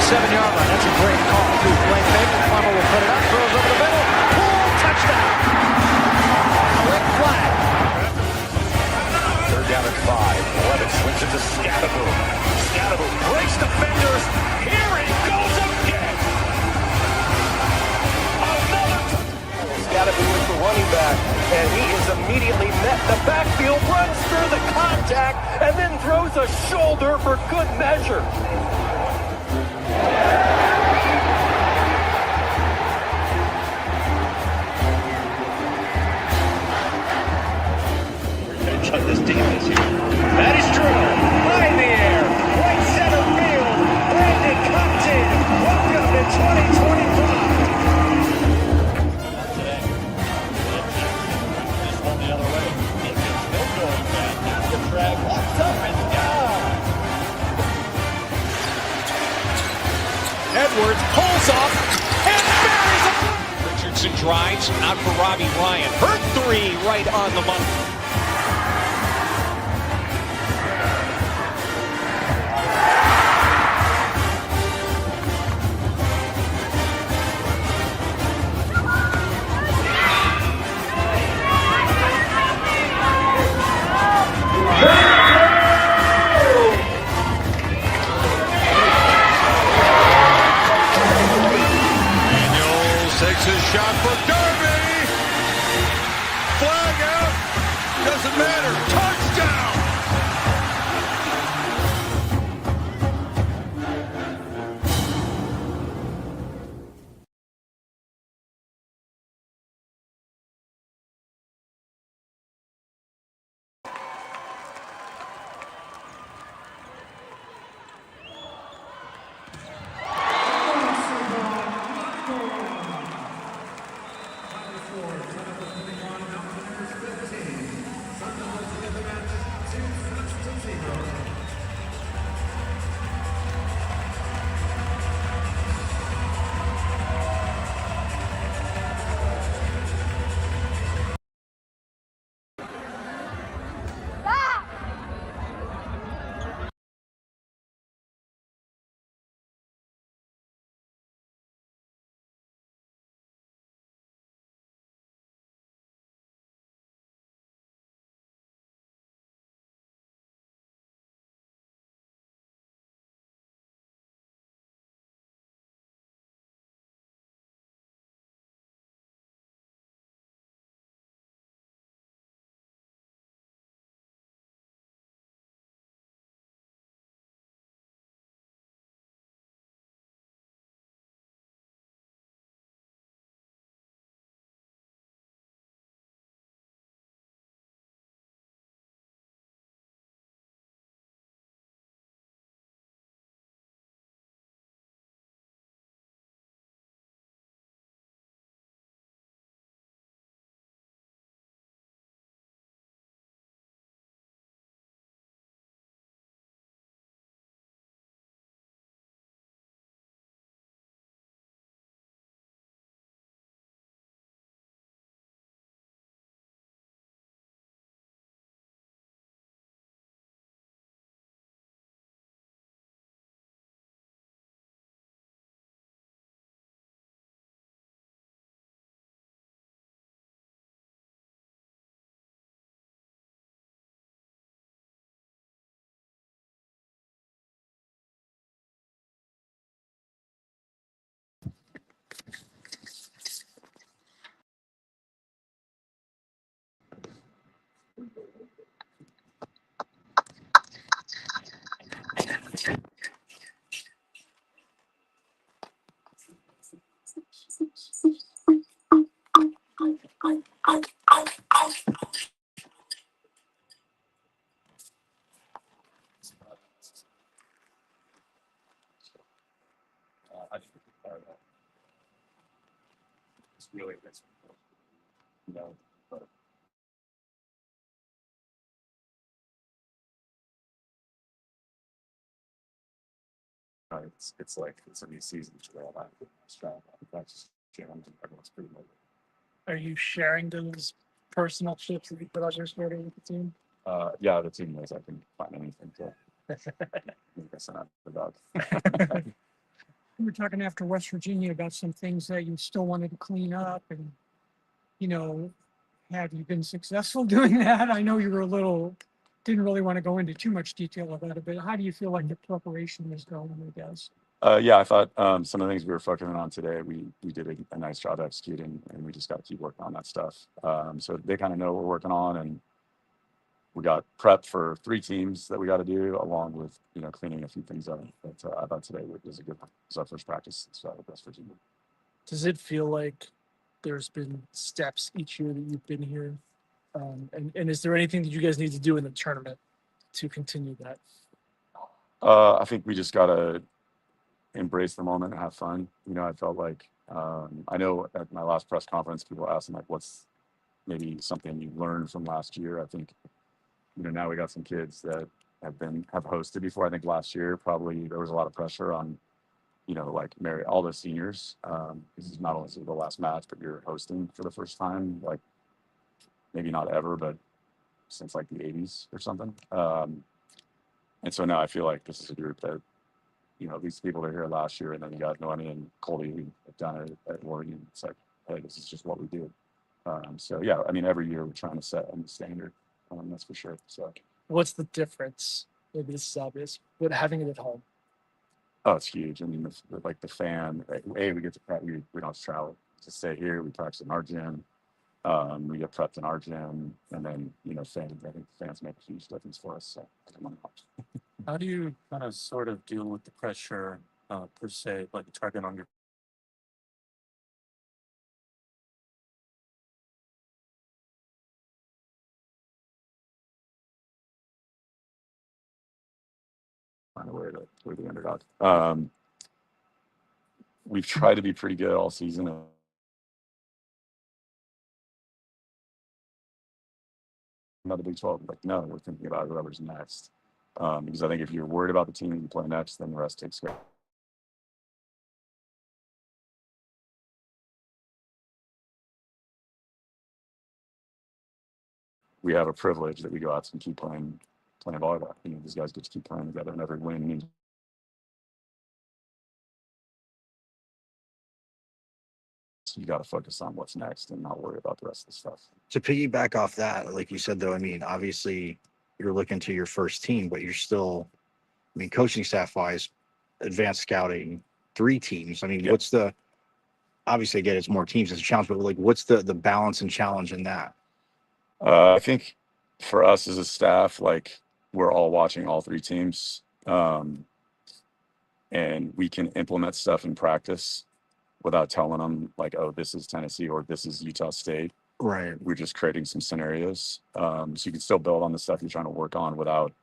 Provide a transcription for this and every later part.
27-yard line. That's a great call, too. Play fake. Farmer will put it up, throws over the middle. Pull, touchdown. Quick flag. 3rd down and 5. Levis swings it to Scatterbo. Scatterbo breaks defenders. Here he goes again. Scatterbo is the running back, and he is immediately met. The backfield runs through the contact and then throws a shoulder for good measure. Revenge on this team this year. That is true. High in the air. Right center field. Brandon Compton. Welcome to 2025. Edwards pulls off and buries it. Richardson drives out for Robbie Ryan. Her 3 right on the money. Takes his shot for Derby. Flag out. Doesn't matter. Touchdown. It's really nice. But it's like it's a new season to all that. That's everyone's pretty motivated. Are you sharing those personal chips that you put out your story with the team? Yeah, the team knows I can find anything to. I guess I'm not the dog. we were talking after West Virginia about some things that you still wanted to clean up, and you know, have you been successful doing that? I know you were didn't really want to go into too much detail about it, but how do you feel like the preparation is going, I guess? Yeah, I thought some of the things we were focusing on today, we did a nice job executing, and we just got to keep working on that stuff. So they kind of know what we're working on, and we got prep for 3 teams that we got to do, along with cleaning a few things up. But I thought today was a good one. It was our first practice, so West Virginia. Does it feel like there's been steps each year that you've been here? And is there anything that you guys need to do in the tournament to continue that? I think we just gotta embrace the moment and have fun. I felt like I know at my last press conference, people asked me like, "What's maybe something you learned from last year?" I think now we got some kids that have hosted before. I think last year probably there was a lot of pressure on like Mary, all the seniors. This is not only the last match, but you're hosting for the first time, like maybe not ever, but since like the 80s or something. And so now I feel like this is a group that these people are here last year, and then you got Noemi and Colby who have done it at Oregon. It's like, hey, this is just what we do. So yeah, I mean, every year we're trying to set a new standard. That's for sure. So What's the difference? Maybe this is obvious, but having it at home. oh, it's huge. I mean, like the fan. We get to prep. We don't have to travel to stay here. We practice in our gym. We get prepped in our gym, and then fans. I think fans make a huge difference for us. So come on. How do you kind of sort of deal with the pressure, per se, like target on your Find a way to we're the underdog. We've tried to be pretty good all season. Another Big 12, like no, we're thinking about whoever's next. Because I think if you're worried about the team you play next, then the rest takes care. We have a privilege that we go out and keep playing volleyball. These guys get to keep playing together, and every win means. So you got to focus on what's next and not worry about the rest of the stuff. To piggyback off that, like you said, though, I mean, obviously you're looking to your first team, but you're still, I mean, coaching staff wise, advanced scouting, 3 teams. I mean, Yep. what's obviously again, it's more teams, it's a challenge, but like, what's the balance and challenge in that? I think for us as a staff, like we're all watching all 3 teams, and we can implement stuff in practice without telling them like, oh, this is Tennessee or this is Utah State. Right. We're just creating some scenarios, so you can still build on the stuff you're trying to work on without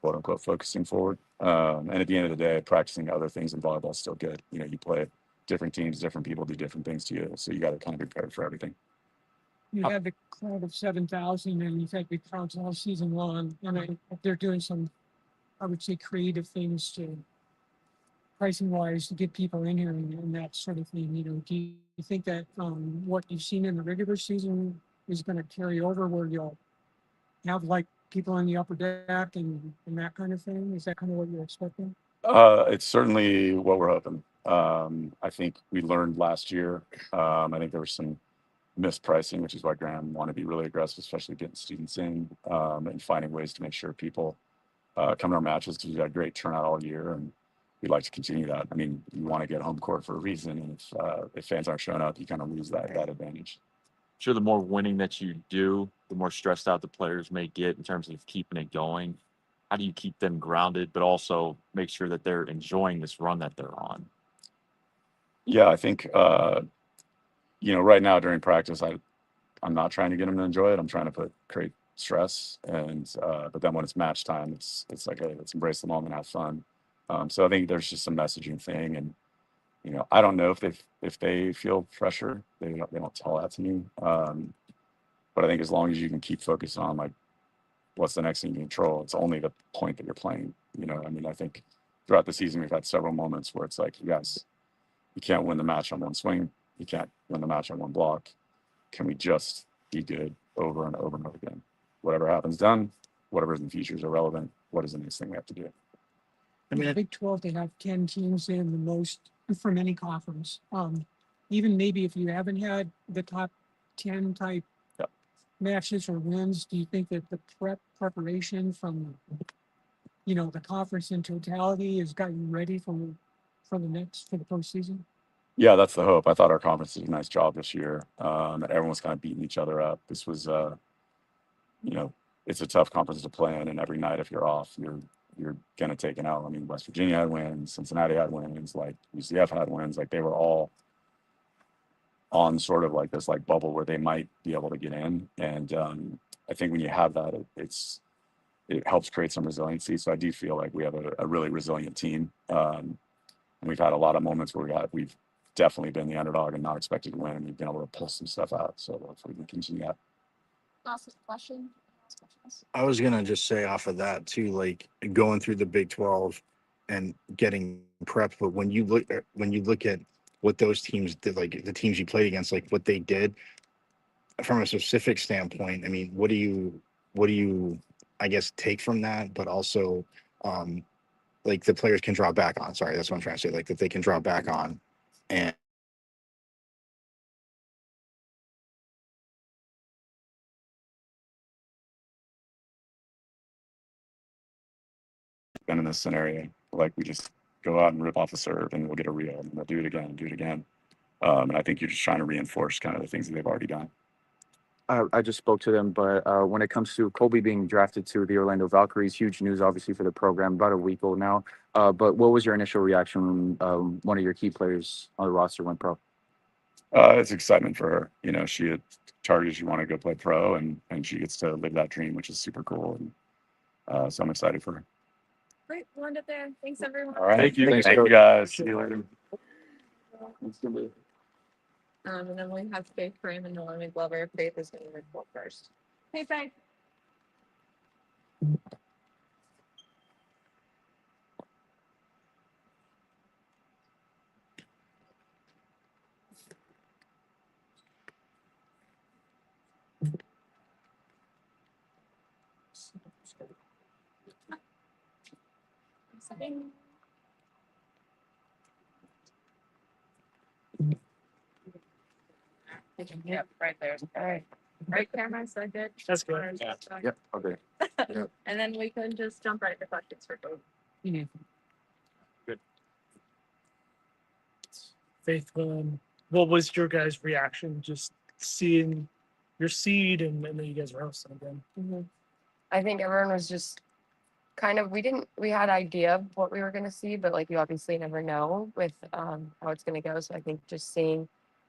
quote unquote focusing forward. And at the end of the day, practicing other things in volleyball is still good. You play different teams, different people do different things to you, so you got to kind of be prepared for everything. You had the crowd of 7,000, and you've had big crowds all season long, and they're doing some, I would say, creative things to pricing wise to get people in here and that sort of thing. Do you think that what you've seen in the regular season is going to carry over, where you'll have like people in the upper deck and that kind of thing? Is that kind of what you're expecting? It's certainly what we're hoping. I think we learned last year. I think there was some mispricing, which is why Graham wanted to be really aggressive, especially getting students in, and finding ways to make sure people come to our matches, because we've got a great turnout all year, and we'd like to continue that. I mean, you want to get home court for a reason, and if fans aren't showing up, you kind of lose that advantage. sure the more winning that you do, the more stressed out the players may get in terms of keeping it going. How do you keep them grounded, but also make sure that they're enjoying this run that they're on? Yeah, I think right now during practice, I'm not trying to get them to enjoy it. I'm trying to create stress, and but then when it's match time, it's like, hey, let's embrace the moment, have fun. So I think there's just some messaging thing, and I don't know if they feel pressure. They don't tell that to me. But I think as long as you can keep focusing on like what's the next thing you control, it's only the point that you're playing. I mean, I think throughout the season we've had several moments where it's like, you guys, you can't win the match on one swing. You can't win the match on one block. Can we just be good over and over and over again? Whatever happens, done. Whatever's in the future is irrelevant. What is the next thing we have to do? I In mean, the Big 12, they have 10 teams in the most from any conference. Even maybe if you haven't had the top 10 type Yep. matches or wins, do you think that the preparation from, the conference in totality has gotten you ready for the postseason? Yeah, that's the hope. I thought our conference did a nice job this year. Everyone's kind of beating each other up. This was, it's a tough conference to play in, and every night if you're off, you're gonna take an L. I mean, West Virginia had wins, Cincinnati had wins, like UCF had wins, like they were all on sort of like this like bubble where they might be able to get in. And I think when you have that, it helps create some resiliency. So I do feel like we have a really resilient team. And we've had a lot of moments where we've definitely been the underdog and not expected to win, and we've been able to pull some stuff out. So hopefully we can continue that. Last question. I was gonna just say off of that too, like going through the Big 12 and getting prepped. But when you look at what those teams did, like the teams you played against, like what they did from a specific standpoint, I mean, what do you, I guess, take from that? But also, like the players can draw back on. Sorry, that's what I'm trying to say. Like that they can draw back on, and Been in this scenario, like we just go out and rip off a serve, and we'll get a reel, and we'll do it again, and do it again. And I think you're just trying to reinforce kind of the things that they've already done. I just spoke to them, but when it comes to Kobe being drafted to the Orlando Valkyries, huge news, obviously, for the program, about a week old now. But what was your initial reaction when one of your key players on the roster went pro? It's excitement for her. She had targeted she wanted to go play pro, and she gets to live that dream, which is super cool. And so I'm excited for her. Great. We'll end it there. Thanks, everyone. All right. Thank you. Thank you, guys. See you later. And then we have Faith Graham and Nolan Glover. Faith is going to report first. Hey, Faith. Yep, right there. All right. Right camera, so good. That's good. Yeah. Yep. Okay. And then we can just jump right to questions for both. Faith, what was your guys' reaction just seeing your seed and then you guys are hosting again? I think everyone was just kind of, we had idea of what we were going to see, but like you obviously never know with how it's going to go. So I think just seeing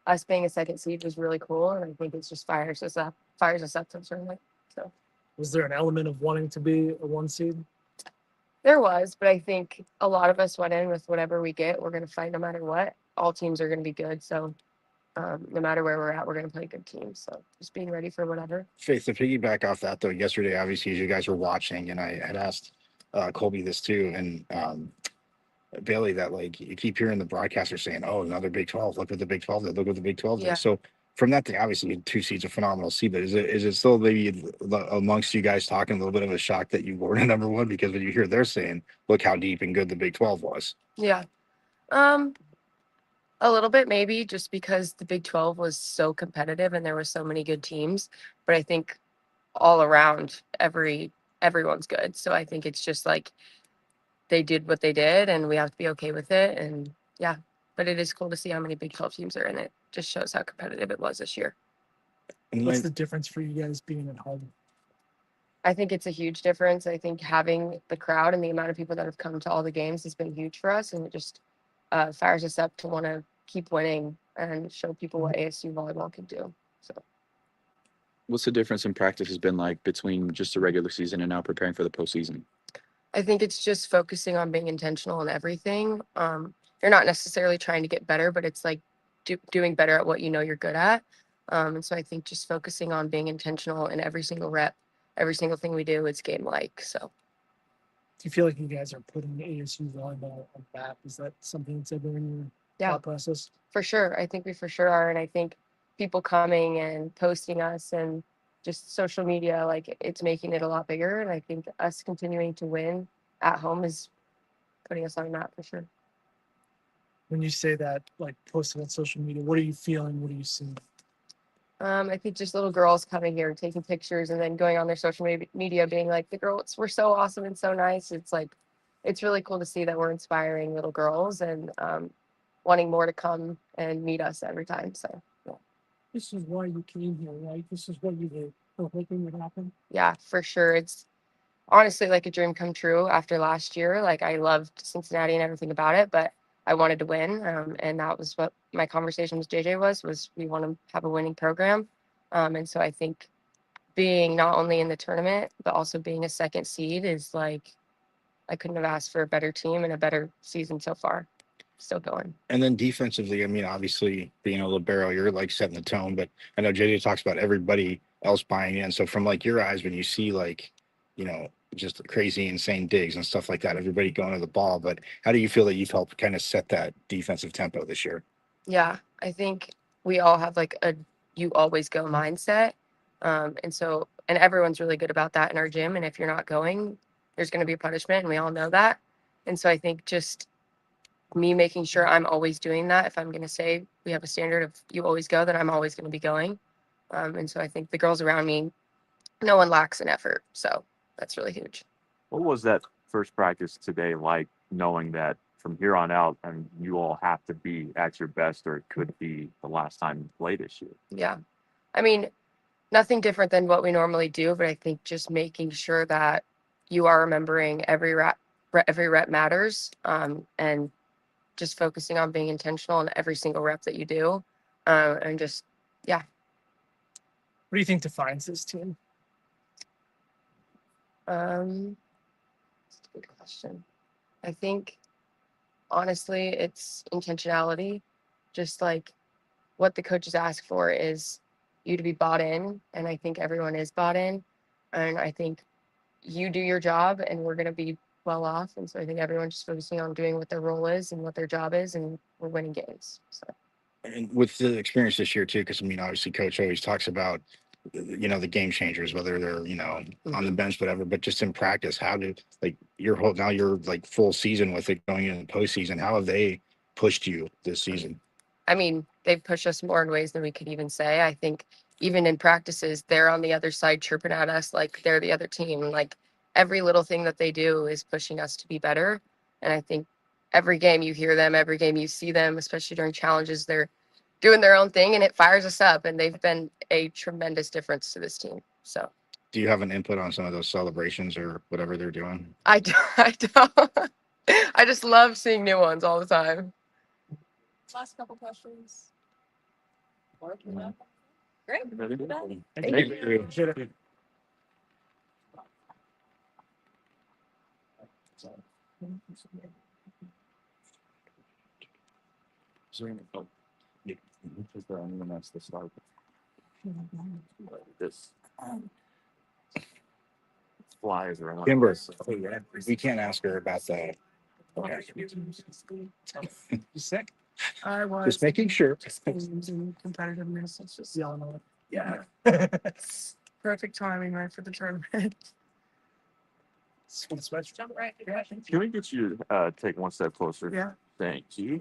us being a second seed was really cool. And I think it's just fires us up to a certain way. So Was there an element of wanting to be a one seed? there was, but I think a lot of us went in with whatever we get, we're going to fight no matter what. All teams are going to be good. So no matter where we're at, we're going to play good teams. So just being ready for whatever. Faith, to piggyback off that though, yesterday, obviously, as you guys were watching, and I had asked Colby this too, and Bailey, that like you keep hearing the broadcaster saying, "Oh, another Big 12. Look at the Big 12. Look at the Big 12." Yeah. So from that thing, obviously, 2 seeds a phenomenal seed, but is it still maybe amongst you guys talking a little bit of a shock that you weren't a number one, because when you hear they're saying, "Look how deep and good the Big 12 was." Yeah. A little bit maybe, just because the Big 12 was so competitive and there were so many good teams. But I think all around everyone's good. So I think it's just like they did what they did and we have to be okay with it. And yeah, but it is cool to see how many Big 12 teams are in it. Just shows how competitive it was this year. And What's like, the difference for you guys being at home? I think it's a huge difference. I think having the crowd and the amount of people that have come to all the games has been huge for us. And it just fires us up to want to keep winning and show people what ASU volleyball can do. So What's the difference in practice has been like between just the regular season and now preparing for the postseason? I think it's just focusing on being intentional in everything. You're not necessarily trying to get better, but it's like doing better at what you know you're good at. And so I think just focusing on being intentional in every single rep, every single thing we do, it's game like. So Do you feel like you guys are putting ASU volleyball on the map? Is that something that's ever in your thought process? for sure. I think we for sure are. And I think people coming and posting us and just social media, like it's making it a lot bigger. And I think us continuing to win at home is putting us on the map for sure. When you say that, like posting on social media, what are you feeling? What are you seeing? I think just little girls coming here, taking pictures, and then going on their social media, being like, "The girls were so awesome and so nice." It's like, it's really cool to see that we're inspiring little girls and wanting more to come and meet us every time. So yeah. This is why you came here, right? This is what you were hoping would happen. Yeah, for sure. It's honestly like a dream come true after last year. Like I loved Cincinnati and everything about it, but I wanted to win. And that was what my conversation with JJ was we want to have a winning program. And so I think being not only in the tournament, but also being a second seed is like, I couldn't have asked for a better team and a better season so far. Still going. And then defensively, I mean, obviously being a libero, you're like setting the tone, but I know JJ talks about everybody else buying in. So from like your eyes, when you see like, you know, just crazy, insane digs and stuff like that, everybody going to the ball, but how do you feel that you've helped kind of set that defensive tempo this year? Yeah, I think we all have like a you always go mindset. And everyone's really good about that in our gym. And if you're not going, there's going to be a punishment. And we all know that. And so I think just me making sure I'm always doing that. If I'm going to say we have a standard of you always go, then I'm always going to be going. And so I think the girls around me, no one lacks an effort. So that's really huge. What was that first practice today like, knowing that from here on out, and you all have to be at your best, or it could be the last time you play this year? Yeah. I mean, nothing different than what we normally do, but I think just making sure that you are remembering every rep matters, and just focusing on being intentional in every single rep that you do, and just yeah. What do you think defines this team? That's a good question. I think honestly, it's intentionality. Just like what the coaches ask for is you to be bought in, and I think everyone is bought in, and I think you do your job, and we're gonna be well off. And so I think everyone's just focusing on doing what their role is and what their job is, and we're winning games. So. And with the experience this year too, because I mean, obviously coach always talks about, you know, the game changers, whether they're, you know, on the bench, whatever, but just in practice, how did like now you're like full season with it going into the postseason. How have they pushed you this season? I mean, they've pushed us more in ways than we could even say. I think even in practices, they're on the other side chirping at us like they're the other team. Like every little thing that they do is pushing us to be better. And I think every game you hear them, every game you see them, especially during challenges, they're doing their own thing, and it fires us up. And they've been a tremendous difference to this team. So. Do you have an input on some of those celebrations or whatever they're doing? I don't. I just love seeing new ones all the time. Last couple questions. Great. Thank you. Is there anyone else to start? This flyers are on. Kimber, we can't ask her about that. Okay. You sick? I was. Just making sure. In competitiveness, it's just Yelling on it. yeah, perfect timing, right, for the tournament. Switch. Jump right. Yeah, Can we get you to take one step closer? yeah. Thank you.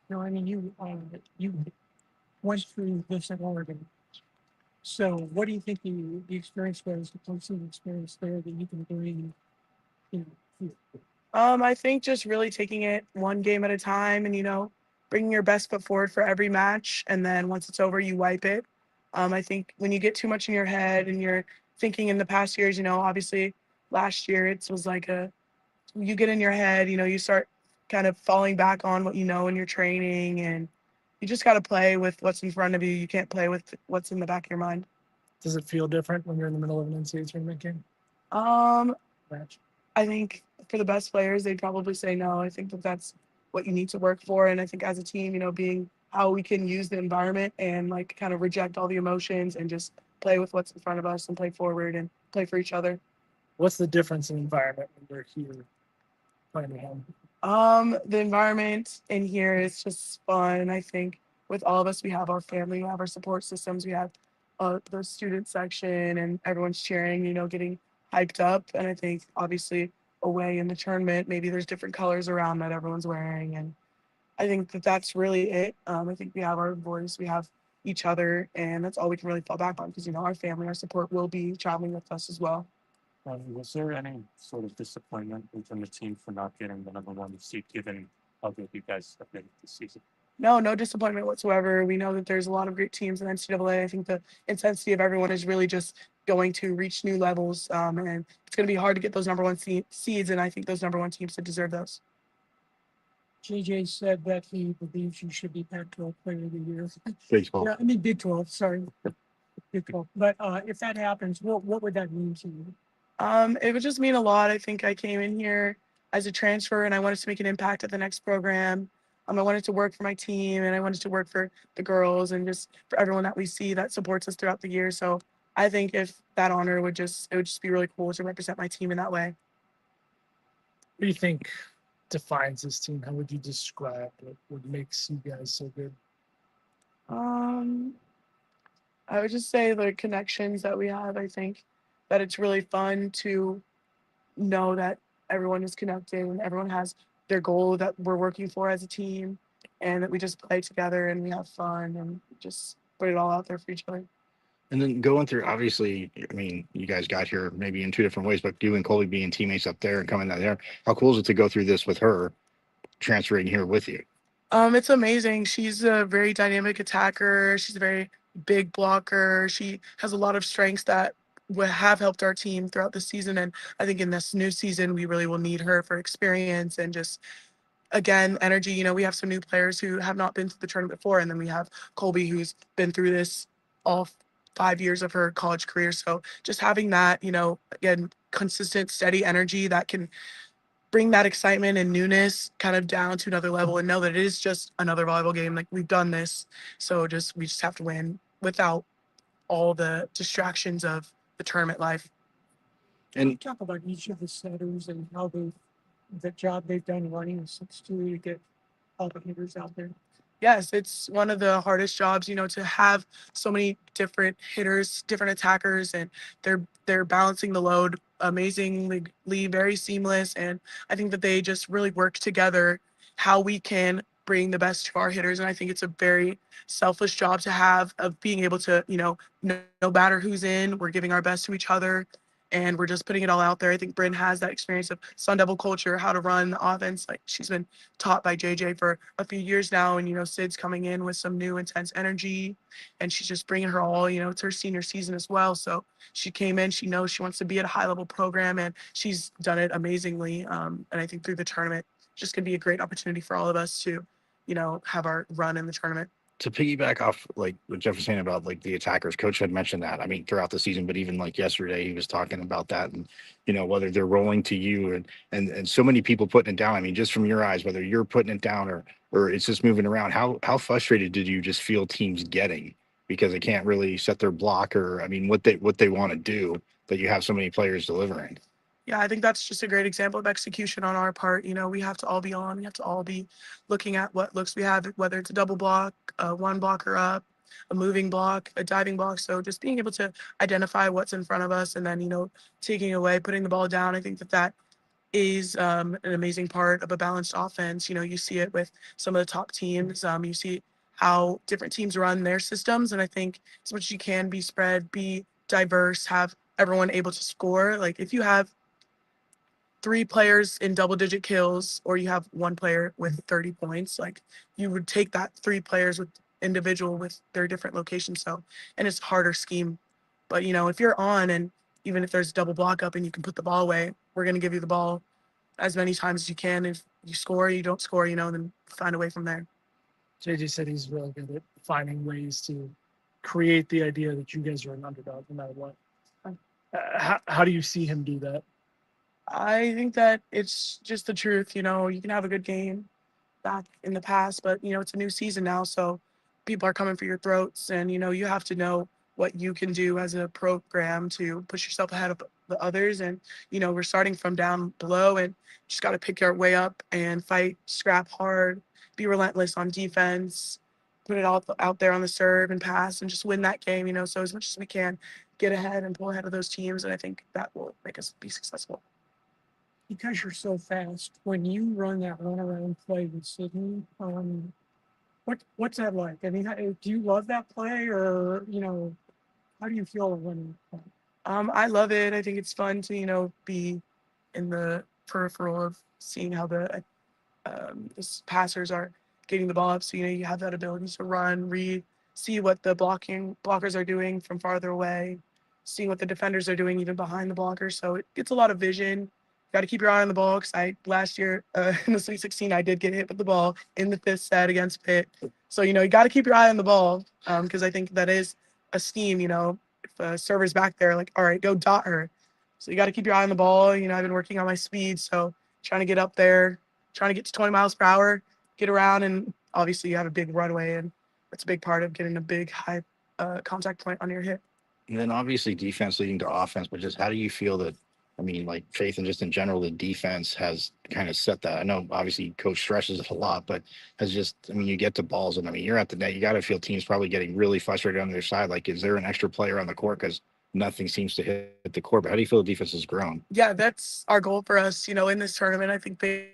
No, I mean you went through this at Oregon. So, what do you think the experience was, the coaching experience there that you can bring? You know, here? I think just really taking it one game at a time and, bringing your best foot forward for every match. And then once it's over, you wipe it. I think when you get too much in your head and you're thinking in the past years, obviously last year it was like you get in your head, you start kind of falling back on what you know in your training, and you just got to play with what's in front of you. You can't play with what's in the back of your mind. Does it feel different when you're in the middle of an NCAA tournament game? Match. I think for the best players, they'd probably say no. I think that's what you need to work for. And I think as a team, being how we can use the environment and like kind of reject all the emotions and just play with what's in front of us and play forward and play for each other. What's the difference in environment when we're here playing at home? The environment in here is just fun. I think with all of us, we have our family, we have our support systems, we have the student section and everyone's cheering, getting hyped up. And I think obviously away in the tournament, maybe there's different colors around that everyone's wearing. And I think that that's really it. I think we have our voice, we have each other, and that's all we can really fall back on because, our family, our support will be traveling with us as well. Was there any sort of disappointment within the team for not getting the #1 seed, given how good you guys have been this season? No disappointment whatsoever. We know that there's a lot of great teams in NCAA. I think the intensity of everyone is really just going to reach new levels, and it's going to be hard to get those #1 seeds, and I think those #1 teams that deserve those. JJ said that he believes you should be Pac-12 Player of the Year. Baseball. Yeah, I mean Big 12. Sorry, Big 12. But if that happens, what would that mean to you? It would just mean a lot. I think I came in here as a transfer and I wanted to make an impact at the next program. I wanted to work for my team and I wanted to work for the girls and just for everyone that we see that supports us throughout the year. So I think if that honor would just be really cool to represent my team in that way. What do you think defines this team? How would you describe what makes you guys so good? I would just say the connections that we have. I think that it's really fun to know that everyone is connected and everyone has their goal that we're working for as a team, and that we just play together and we have fun and just put it all out there for each other. And then going through, obviously, I mean, you guys got here maybe in two different ways, but you and Colby being teammates up there and coming down there, how cool is it to go through this with her transferring here with you? It's amazing. She's a very dynamic attacker. She's a very big blocker. She has a lot of strengths that would have helped our team throughout the season. And I think in this new season, we really will need her for experience and just, again, energy. We have some new players who have not been to the tournament before. And then we have Colby, who's been through this all 5 years of her college career. So just having that, again, consistent, steady energy that can bring that excitement and newness kind of down to another level and know that it is just another volleyball game. Like we've done this. So we just have to win without all the distractions of the tournament life. Can you talk about each of the setters and how the job they've done running the 6-2 to get all the hitters out there? Yes, it's one of the hardest jobs, to have so many different hitters, different attackers, and they're balancing the load amazingly, very seamless. And I think that they just really work together how we can bring the best to our hitters. And I think it's a very selfish job to have of being able to, no matter who's in, we're giving our best to each other and we're just putting it all out there. I think Bryn has that experience of Sun Devil culture, how to run the offense. Like she's been taught by JJ for a few years now. And, Sid's coming in with some new intense energy and she's just bringing her all, it's her senior season as well. So she came in, she knows she wants to be at a high level program and she's done it amazingly. And I think through the tournament, it's just going to be a great opportunity for all of us to, have our run in the tournament. To piggyback off like what Jeff was saying about like the attackers, coach had mentioned that. I mean, throughout the season, but even like yesterday, he was talking about that and whether they're rolling to you and so many people putting it down. I mean, just from your eyes, whether you're putting it down or it's just moving around, how frustrated did you just feel teams getting because they can't really set their block or I mean what they want to do, but you have so many players delivering. Yeah, I think that's just a great example of execution on our part. We have to all be on. We have to all be looking at what looks we have, whether it's a double block, one blocker up, a moving block, a diving block. So just being able to identify what's in front of us and then, taking away, putting the ball down. I think that is an amazing part of a balanced offense. You see it with some of the top teams. You see how different teams run their systems. And I think as much as you can be spread, be diverse, have everyone able to score. Like if you have 3 players in double-digit kills, or you have 1 player with 30 points, like you would take that 3 players with individual with their different locations. So, and it's a harder scheme, but if you're on and even if there's double block up and you can put the ball away, we're going to give you the ball as many times as you can. If you score, you don't score, then find a way from there. JJ said he's really good at finding ways to create the idea that you guys are an underdog no matter what. How do you see him do that? I think that it's just the truth. You can have a good game back in the past, but it's a new season now, so people are coming for your throats, and you have to know what you can do as a program to push yourself ahead of the others. And we're starting from down below, and just got to pick our way up and fight, scrap hard, be relentless on defense, put it all out there on the serve and pass and just win that game, so as much as we can get ahead and pull ahead of those teams, and I think that will make us be successful. Because you're so fast, when you run that runaround play with Sydney, what's that like? I mean, do you love that play, or how do you feel running that play? I love it. I think it's fun to be in the peripheral of seeing how the passers are getting the ball up. So you have that ability to run, read, see what the blockers are doing from farther away, seeing what the defenders are doing even behind the blockers. So it gets a lot of vision. Got to keep your eye on the ball, because last year in the Sweet 16 I did get hit with the ball in the 5th set against Pitt. So you got to keep your eye on the ball, because I think that is a scheme. If a server's back there, like, all right, go dot her. So you got to keep your eye on the ball. I've been working on my speed, so trying to get up there, trying to get to 20 miles per hour, get around, and obviously you have a big runway, and that's a big part of getting a big high contact point on your hip. And then obviously defense leading to offense, but just how do you feel that, I mean, like Faith and just in general, the defense has kind of set that? I know obviously coach stresses it a lot, but you get to balls and you're at the net, you got to feel teams probably getting really frustrated on their side. Like, is there an extra player on the court? Because nothing seems to hit the court. But how do you feel the defense has grown? Yeah, that's our goal for us, in this tournament. I think they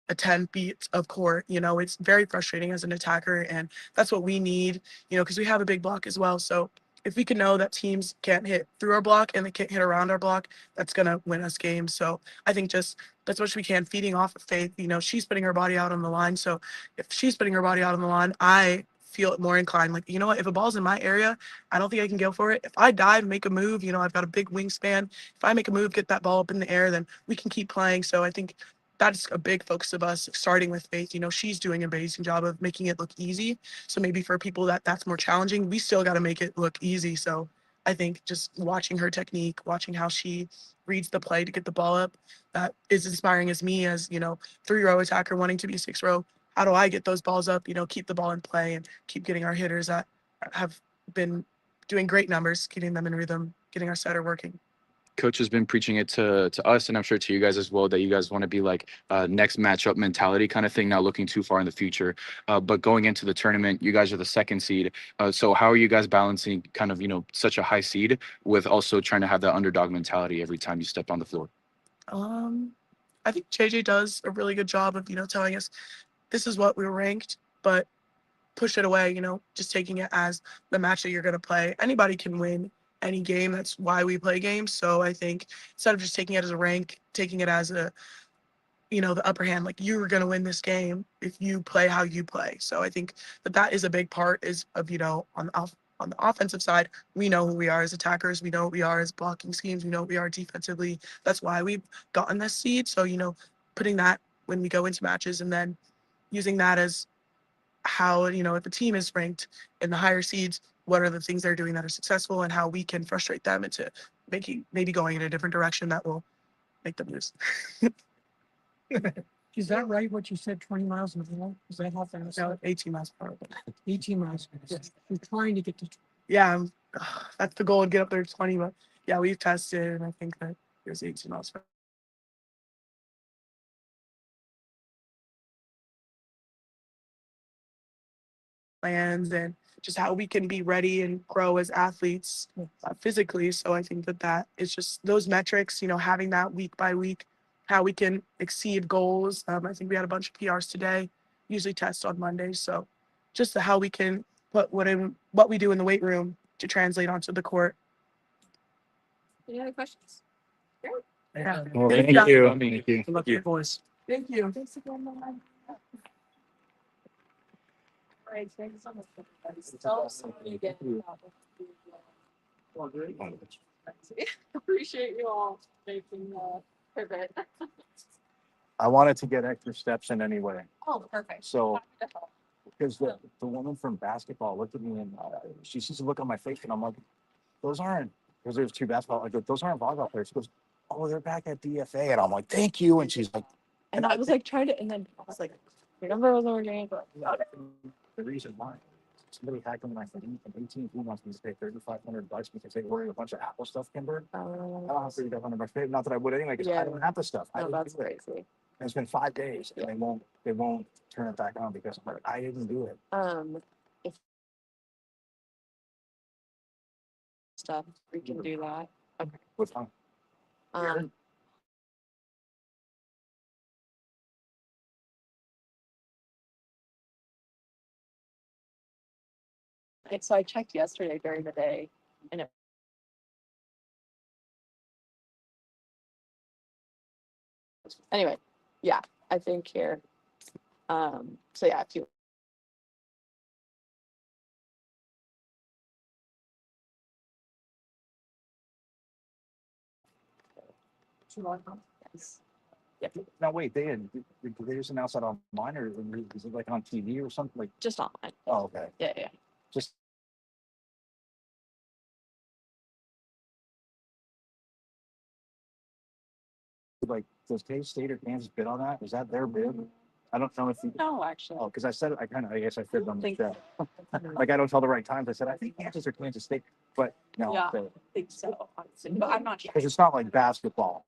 a 10 feet of court. It's very frustrating as an attacker, and that's what we need, because we have a big block as well. So if we can know that teams can't hit through our block and they can't hit around our block, that's going to win us games. So I think just as much as we can, feeding off of Faith, she's putting her body out on the line. So if she's putting her body out on the line, I feel more inclined, like, you know what, if a ball's in my area, I don't think I can go for it. If I dive, make a move, I've got a big wingspan. If I make a move, get that ball up in the air, then we can keep playing. So I think that's a big focus of us, starting with Faith. She's doing an amazing job of making it look easy. So maybe for people that's more challenging, we still got to make it look easy. So I think just watching her technique, watching how she reads the play to get the ball up, that is inspiring as me as, 3-row attacker wanting to be 6-row. How do I get those balls up, keep the ball in play and keep getting our hitters that have been doing great numbers, getting them in rhythm, getting our setter working. Coach has been preaching it to us, and I'm sure to you guys as well, that you guys want to be like next matchup mentality kind of thing, not looking too far in the future. But going into the tournament, you guys are the 2nd seed. So how are you guys balancing kind of, such a high seed with also trying to have that underdog mentality every time you step on the floor? I think JJ does a really good job of, telling us this is what we were ranked, but push it away, just taking it as the match that you're going to play. Anybody can win any game. That's why we play games. So I think instead of just taking it as a rank, taking it as the upper hand, like, you're going to win this game if you play how you play. So I think that is a big part of, on the offensive side, we know who we are as attackers. We know what we are as blocking schemes. We know what we are defensively. That's why we've gotten this seed. So, putting that when we go into matches, and then using that as how, if a team is ranked in the higher seeds, what are the things they're doing that are successful, and how we can frustrate them into maybe going in a different direction that will make them lose. Is that right, what you said, 20 miles an hour? Is that how fast? No, 18 miles per hour. 18 miles an hour. You're trying to get to. Yeah, that's the goal, to get up there to 20. But yeah, we've tested, and I think that there's 18 miles per hour. Plans and just how we can be ready and grow as athletes physically. So I think that is just those metrics, having that week by week, how we can exceed goals. I think we had a bunch of PRs today, usually test on Mondays. So just how we can put what we do in the weight room to translate onto the court. Any other questions? Yeah. Well, thank you. Thank you. Good luck with your voice. Thank you. Thanks again. Right, thank you so much. So sorry again. Appreciate you all making pivot. I wanted to get extra steps in anyway. Oh, perfect. So, Happy to help. because the woman from basketball looked at me and she sees a look on my face, and I'm like, those aren't, because there's 2 basketball, I go, those aren't volleyball players. She goes, oh, they're back at DFA. And I'm like, thank you. And she's like, And I was like, trying to, and then I was like, your number wasn't working. But the reason why. somebody hacked into my thing, and AT&T wants me to pay $3,500 because they ordered a bunch of Apple stuff, Kimber. I don't have $3,500. Not that I would anyway, because I don't have the stuff. I No, didn't that's do it. crazy. And it's been 5 days, and they won't turn it back on because I didn't do it. If stuff, we can do that. Okay. What's wrong? So I checked yesterday during the day, and it anyway, yeah, I think here. So yeah, if you yes. Yeah, No, wait, did they just announce that online, or is it like on TV or something? Like, just online. oh, okay. Yeah. Just like, does K-State or Kansas bid on that? Is that their bid? I don't know if you. No, actually. Oh, because I said it, I guess I fibbed on the Think- show. Like, I don't tell the right times. I said, I think Kansas or Kansas State, but no. Yeah. I think so, honestly, but I'm not sure. Because it's not like basketball.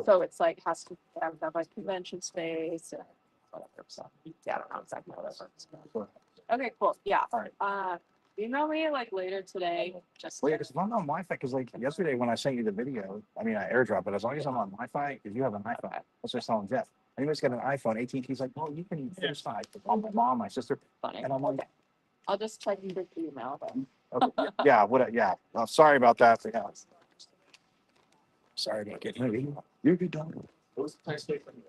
So it's like has to have like convention space and whatever. So yeah, I don't know exactly how that works. Okay, cool. Yeah. All right. Email me like later today. Just Well, yeah, because if I'm on Wi-Fi, because like yesterday when I sent you the video, I mean, I airdrop it, as long as I'm on Wi-Fi, because you have an iPhone. That's what I was telling Jeff. Anybody's got an iPhone, AT&T's like, well, you can FaceTime with my mom, my sister, funny. and I'm like, I'll just type you the email. okay. Yeah, yeah. Sorry about that. But, yeah. Sorry about getting ready. You're good, dog. It was a nice day for you.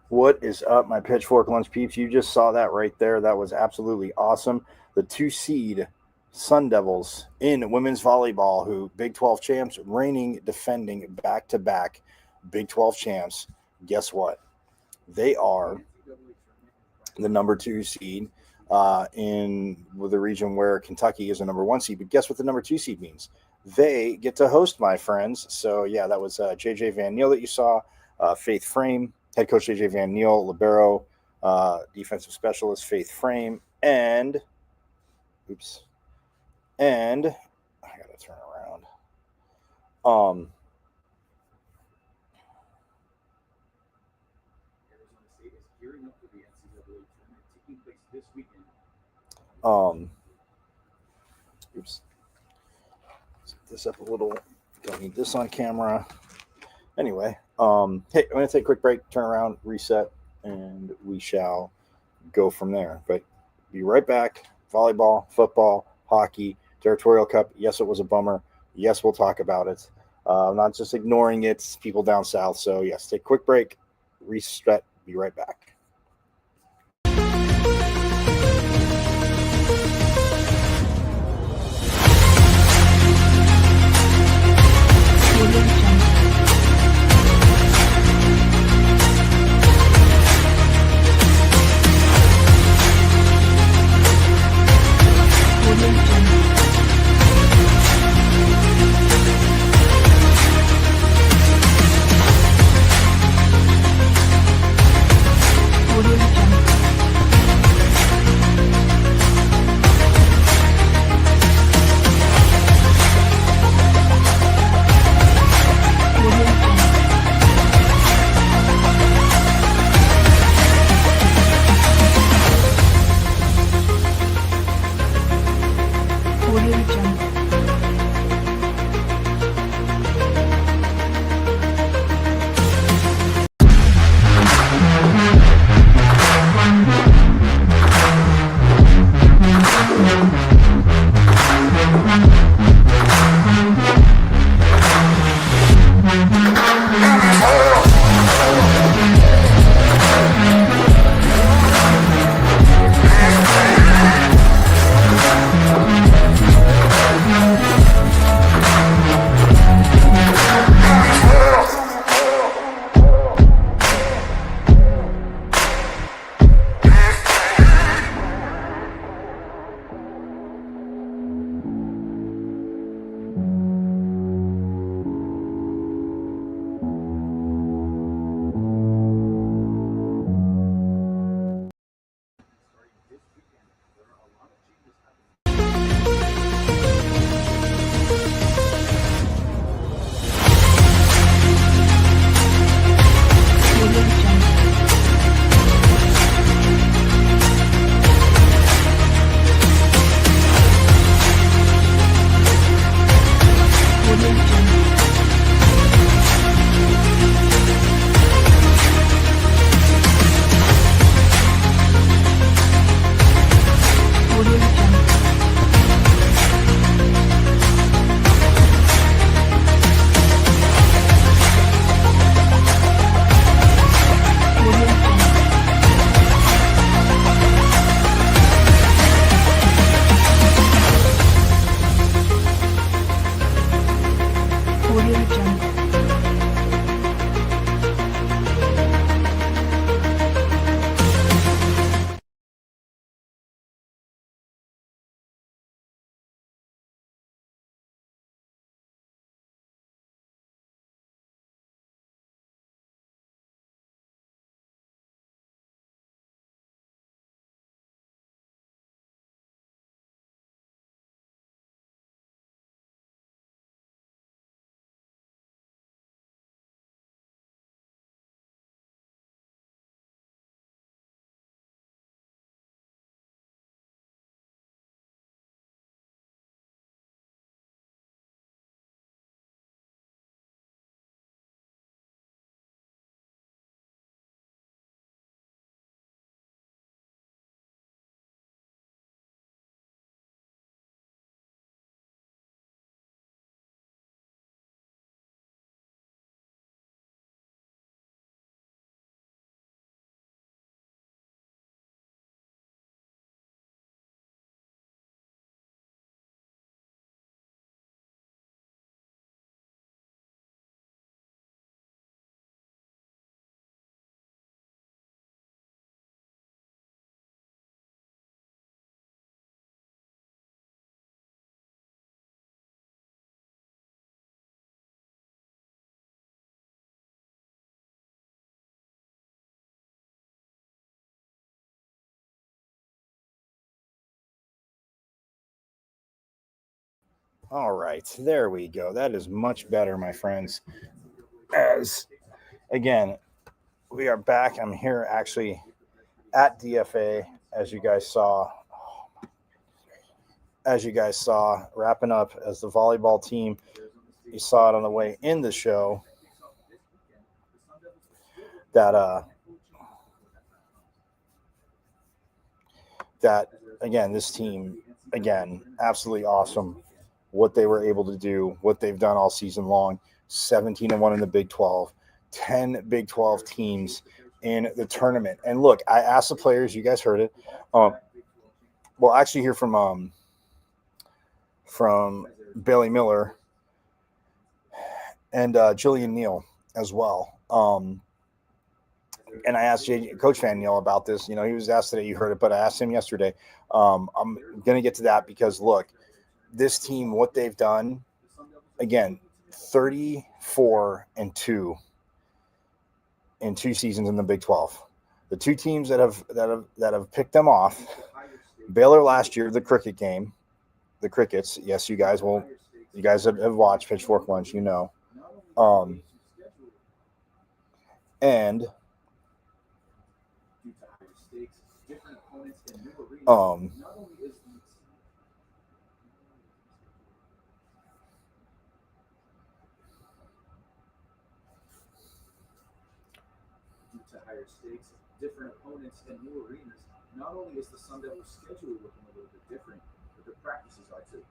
What is up, my Pitchfork Lunch peeps? You just saw that right there. That was absolutely awesome. The 2 seed Sun Devils in women's volleyball, who Big 12 champs, reigning, defending back-to-back Big 12 champs. Guess what? They are the number 2 seed in the region where Kentucky is the number 1 seed. But guess what the number 2 seed means? They get to host, my friends. So, yeah, that was JJ Van Neal that you saw, Faith Frame, head coach JJ Van Neal, libero, defensive specialist Faith Frame, and I gotta turn around. Set this up a little. Don't need this on camera. Anyway, hey, I'm going to take a quick break, turn around, reset, and we shall go from there. But be right back. Volleyball, football, hockey, Territorial Cup. Yes, it was a bummer. Yes, we'll talk about it. I'm not just ignoring it. People down south. So, yes, take a quick break, reset, be right back. All right, there we go. That is much better, my friends. As again, we are back. I'm here actually at DFA, as you guys saw. Wrapping up as the volleyball team. You saw it on the way in the show that again, this team, again, absolutely awesome. What they were able to do, what they've done all season long. 17-1 in the Big 12, 10 Big 12 teams in the tournament. And look, I asked the players, you guys heard it. We'll actually hear from Bailey Miller and Jillian Neal as well. And I asked Coach Van Neal about this. He was asked today, you heard it, but I asked him yesterday. I'm going to get to that because, look, this team, what they've done, again, 34-2 in 2 seasons in the Big 12. The 2 teams that have picked them off, Baylor last year, the cricket game, the Crickets. Yes, you guys have watched Pitchfork Lunch, and higher stakes, different opponents, and new arenas. Not only is the Sun Devils schedule looking a little bit different, but the practices are too.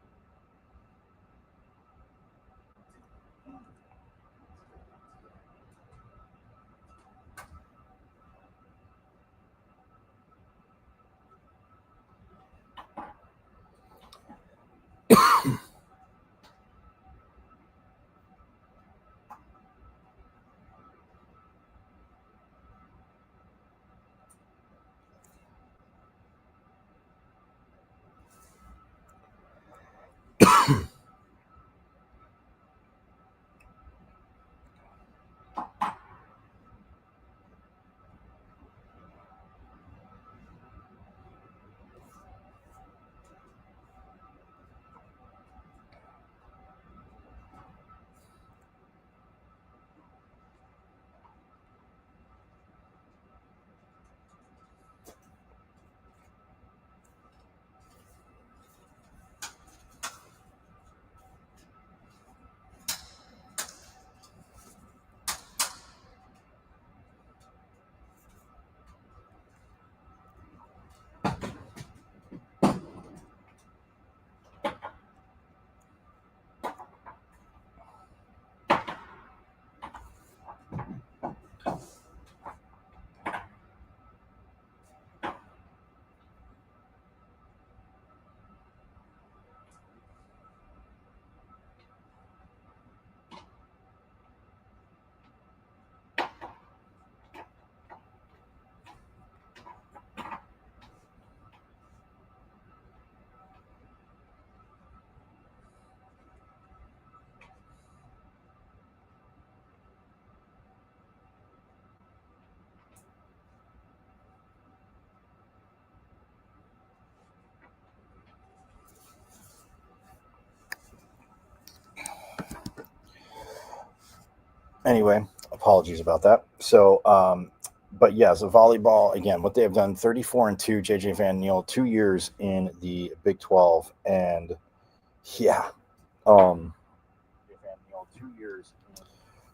Anyway, apologies about that. So, but yes, the volleyball, again, what they have done, 34-2, JJ Van Neal, 2 years in the Big 12. And yeah, 2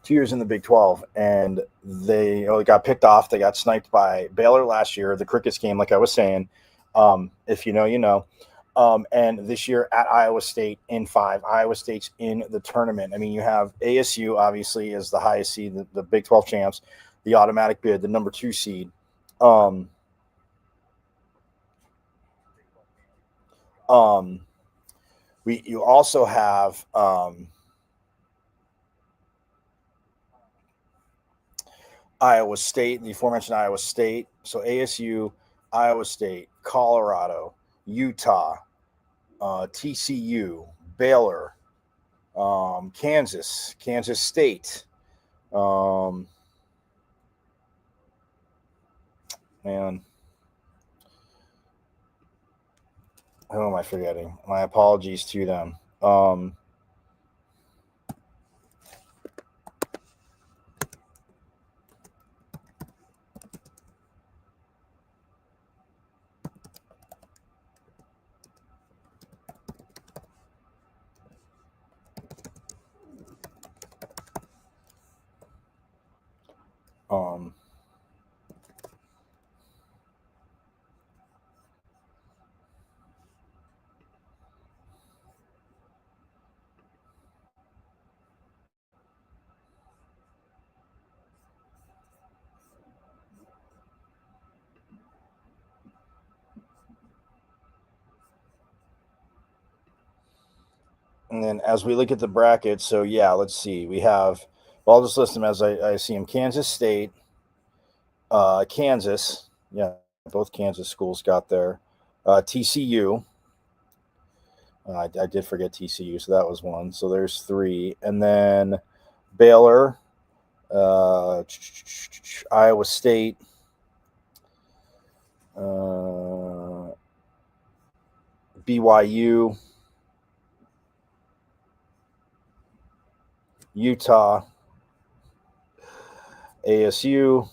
years in the Big 12. And they got picked off. They got sniped by Baylor last year, the Crickets game, like I was saying. If you know, you know. And this year at Iowa State in 5. Iowa State's in the tournament. I mean, you have ASU, obviously, as the highest seed, the Big 12 champs, the automatic bid, the number 2 seed. You also have Iowa State, the aforementioned Iowa State. So ASU, Iowa State, Colorado, Utah, TCU, Baylor, Kansas State. Man, who am I forgetting? My apologies to them. And then as we look at the bracket, so yeah, let's see. We have, well, I'll just list them as I see them. Kansas State, Kansas. Yeah, both Kansas schools got there. TCU. I did forget TCU, so that was one. So there's 3. And then Baylor, Iowa State, BYU, Utah, ASU,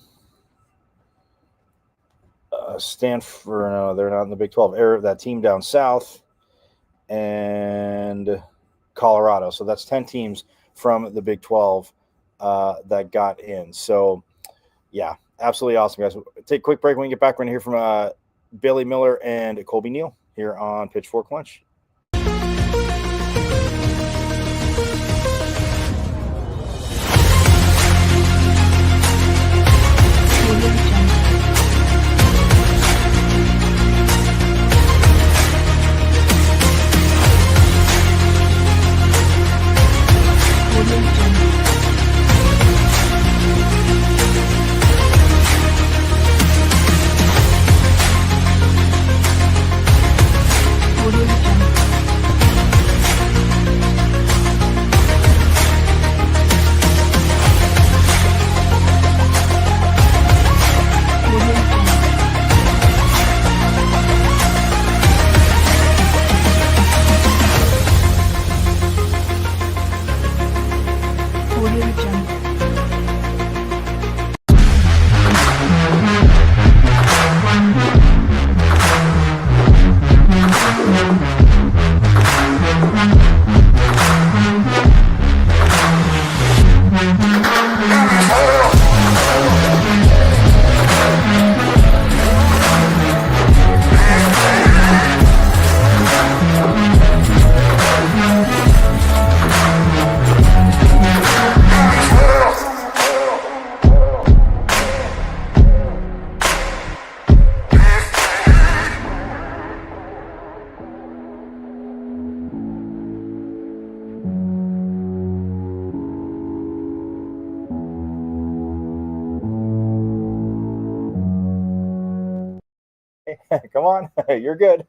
Stanford. No, they're not in the Big 12. That team down south, and Colorado. So that's 10 teams from the Big 12 that got in. So, yeah, absolutely awesome, guys. Take a quick break. When we get back, we're going to hear from Bailey Miller and Colby Neal here on Pitchfork Lunch. Come on, you're good.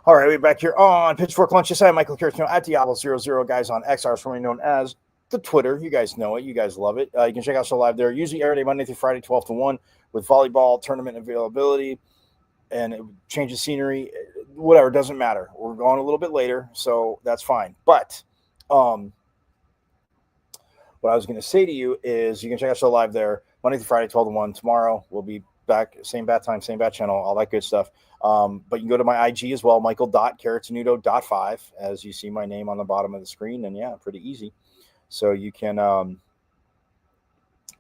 All right, we're back here on Pitchfork Lunch. Yes, I am Michael Carrotino at Diablo00, guys, on XR, formerly known as the Twitter. You guys know it. You guys love it. You can check out us live there. Usually every day, Monday through Friday, 12 to 1, with volleyball tournament availability. And it changes scenery, whatever, doesn't matter. We're going a little bit later, so that's fine. But what I was going to say to you is you can check us live there, Monday through Friday, 12 to 1. Tomorrow we'll be back, same bat time, same bat channel, all that good stuff. But you can go to my IG as well, michael.carrotenuto.5, as you see my name on the bottom of the screen. And yeah, pretty easy. So you can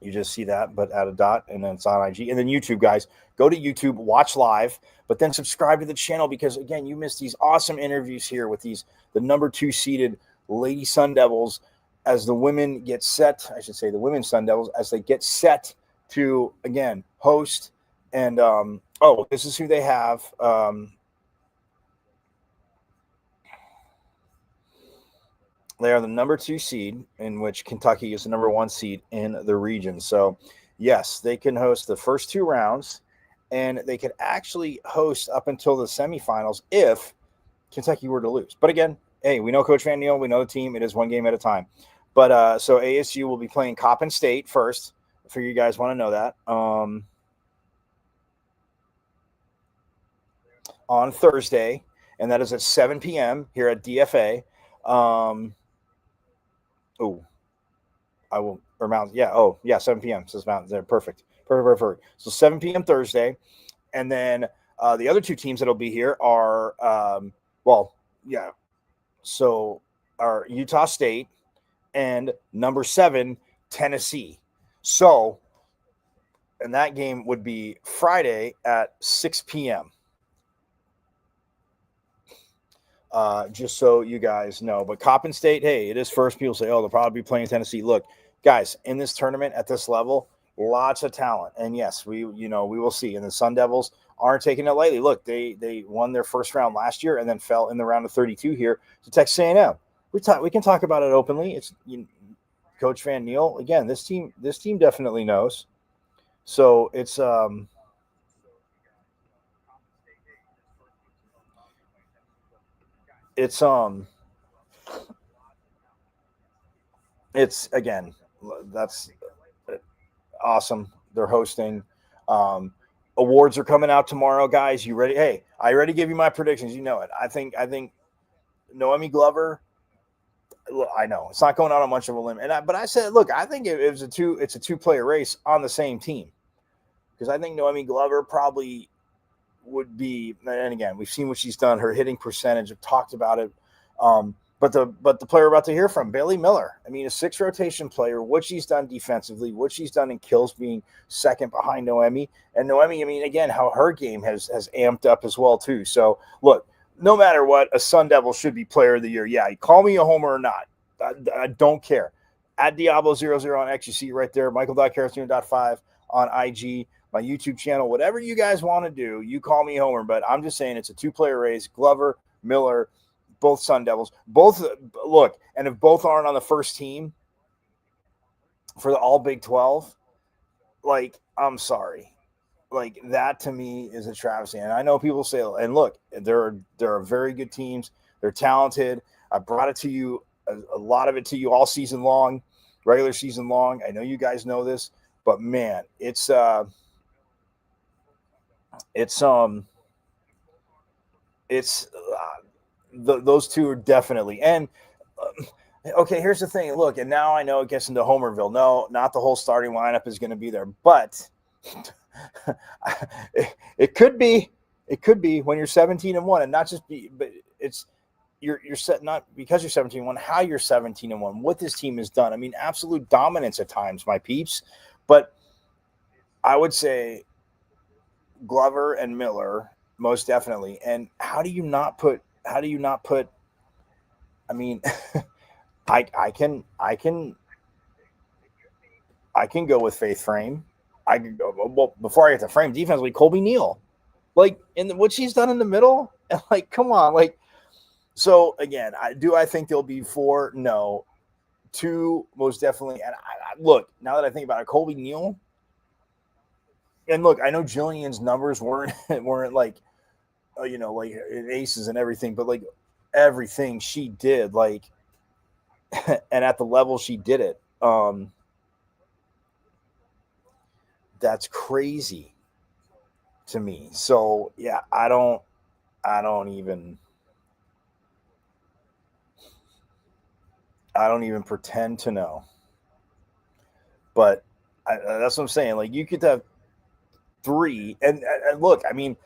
you just see that, but add a dot, and then it's on IG. And then YouTube, guys, go to YouTube, watch live, but then subscribe to the channel because, again, you missed these awesome interviews here with the number 2 seeded Lady Sun Devils as the women get set, I should say the women's Sun Devils, as they get set to, again, host. And, this is who they have. They are the number 2 seed, in which Kentucky is the number 1 seed in the region. So, yes, they can host the first 2 rounds, and they could actually host up until the semifinals if Kentucky were to lose. But again, hey, we know Coach Van Neal, we know the team. It is one game at a time. But so ASU will be playing Coppin State first. I figure you guys want to know that. On Thursday, and that is at 7 p.m. here at DFA. I will, or Mountain. Yeah. 7 p.m. Says Mountain there. Perfect. So 7 p.m. Thursday. And then the other 2 teams that'll be here are, so are Utah State and number 7, Tennessee. So, and that game would be Friday at 6 p.m. Just so you guys know. But Coppin State, hey, it is first. People say, they'll probably be playing Tennessee. Look, guys, in this tournament at this level, lots of talent. And yes, we will see. And the Sun Devils aren't taking it lightly. Look, they won their first round last year and then fell in the round of 32 here to Texas A&M. We can talk about it openly. It's Coach Van Neal. Again, this team definitely knows. So it's again, that's awesome. They're hosting. Awards are coming out tomorrow, guys. You ready? Hey, I already give you my predictions. You know it. I think Noemi Glover. I know it's not going out on much of a limb, but I said, look, I think it's a 2-player race on the same team, because I think Noemi Glover probably would be. And again, we've seen what she's done. Her hitting percentage. I've talked about it. But the player we're about to hear from, Bailey Miller, I mean, a 6 rotation player, what she's done defensively, what she's done in kills, being second behind Noemi. And Noemi, I mean, again, how her game has amped up as well, too. So, look, no matter what, a Sun Devil should be player of the year. Yeah, call me a homer or not. I don't care. At Diablo00 on X, you see it right there, Michael.Carrotino.5 on IG, my YouTube channel, whatever you guys want to do, you call me a homer. But I'm just saying it's a 2-player race. Glover, Miller, both Sun Devils, both look, and if both aren't on the first team for the all Big 12, like, I'm sorry, like, that to me is a travesty. And I know people say, and look, there are very good teams. They're talented. I brought it to you, a lot of it to you all season long, regular season long. I know you guys know this, but man, those 2 are definitely. And okay, here's the thing. Look, and now I know it gets into Homerville. No, not the whole starting lineup is going to be there, but it could be when you're 17-1, and not just be, but it's you're set, not because you're 17-1, how you're 17-1, what this team has done. I mean, absolute dominance at times, my peeps. But I would say Glover and Miller, most definitely. And how do you not put, I mean, I can go with Faith Frame. I could go, well, before I get to Frame, defensively, Colby Neal. Like, what she's done in the middle, like, come on. Like, so again, I think there'll be 4? No. 2, most definitely. And look, now that I think about it, Colby Neal, and look, I know Jillian's numbers weren't like like aces and everything, but like everything she did, like, and at the level she did it, that's crazy to me. So yeah, I don't even pretend to know. But that's what I'm saying. Like, you could have 3, and look, I mean,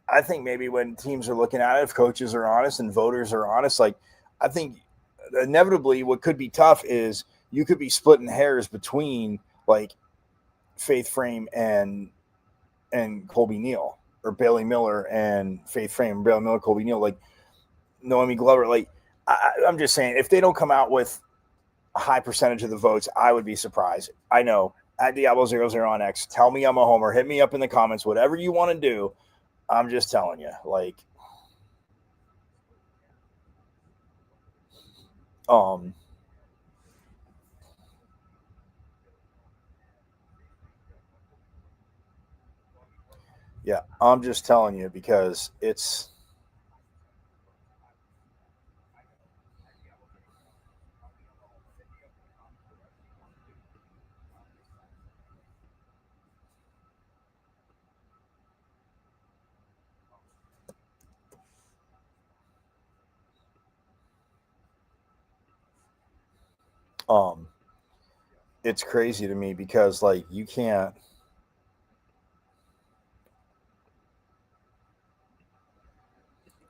I think maybe when teams are looking at it, if coaches are honest and voters are honest, like, I think inevitably what could be tough is you could be splitting hairs between like Faith Frame and Colby Neal, or Bailey Miller and Faith Frame, Bailey Miller, Colby Neal, like Noemi Glover. Like, I'm just saying, if they don't come out with a high percentage of the votes, I would be surprised. I know, at Diablo00 on X, tell me I'm a homer. Hit me up in the comments, whatever you want to do. I'm just telling you, like, yeah, I'm just telling you because it's it's crazy to me because, like, you can't.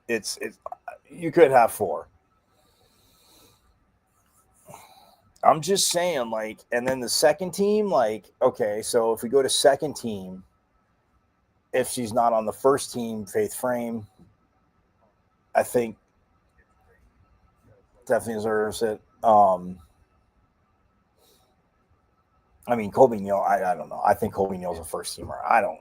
It's you could have 4. I'm just saying, like, and then the second team, like, okay, so if we go to second team, if she's not on the first team, Faith Frame, I think definitely deserves it. I mean, Colby Neal, I don't know. I think Colby Neal's a first teamer. I don't.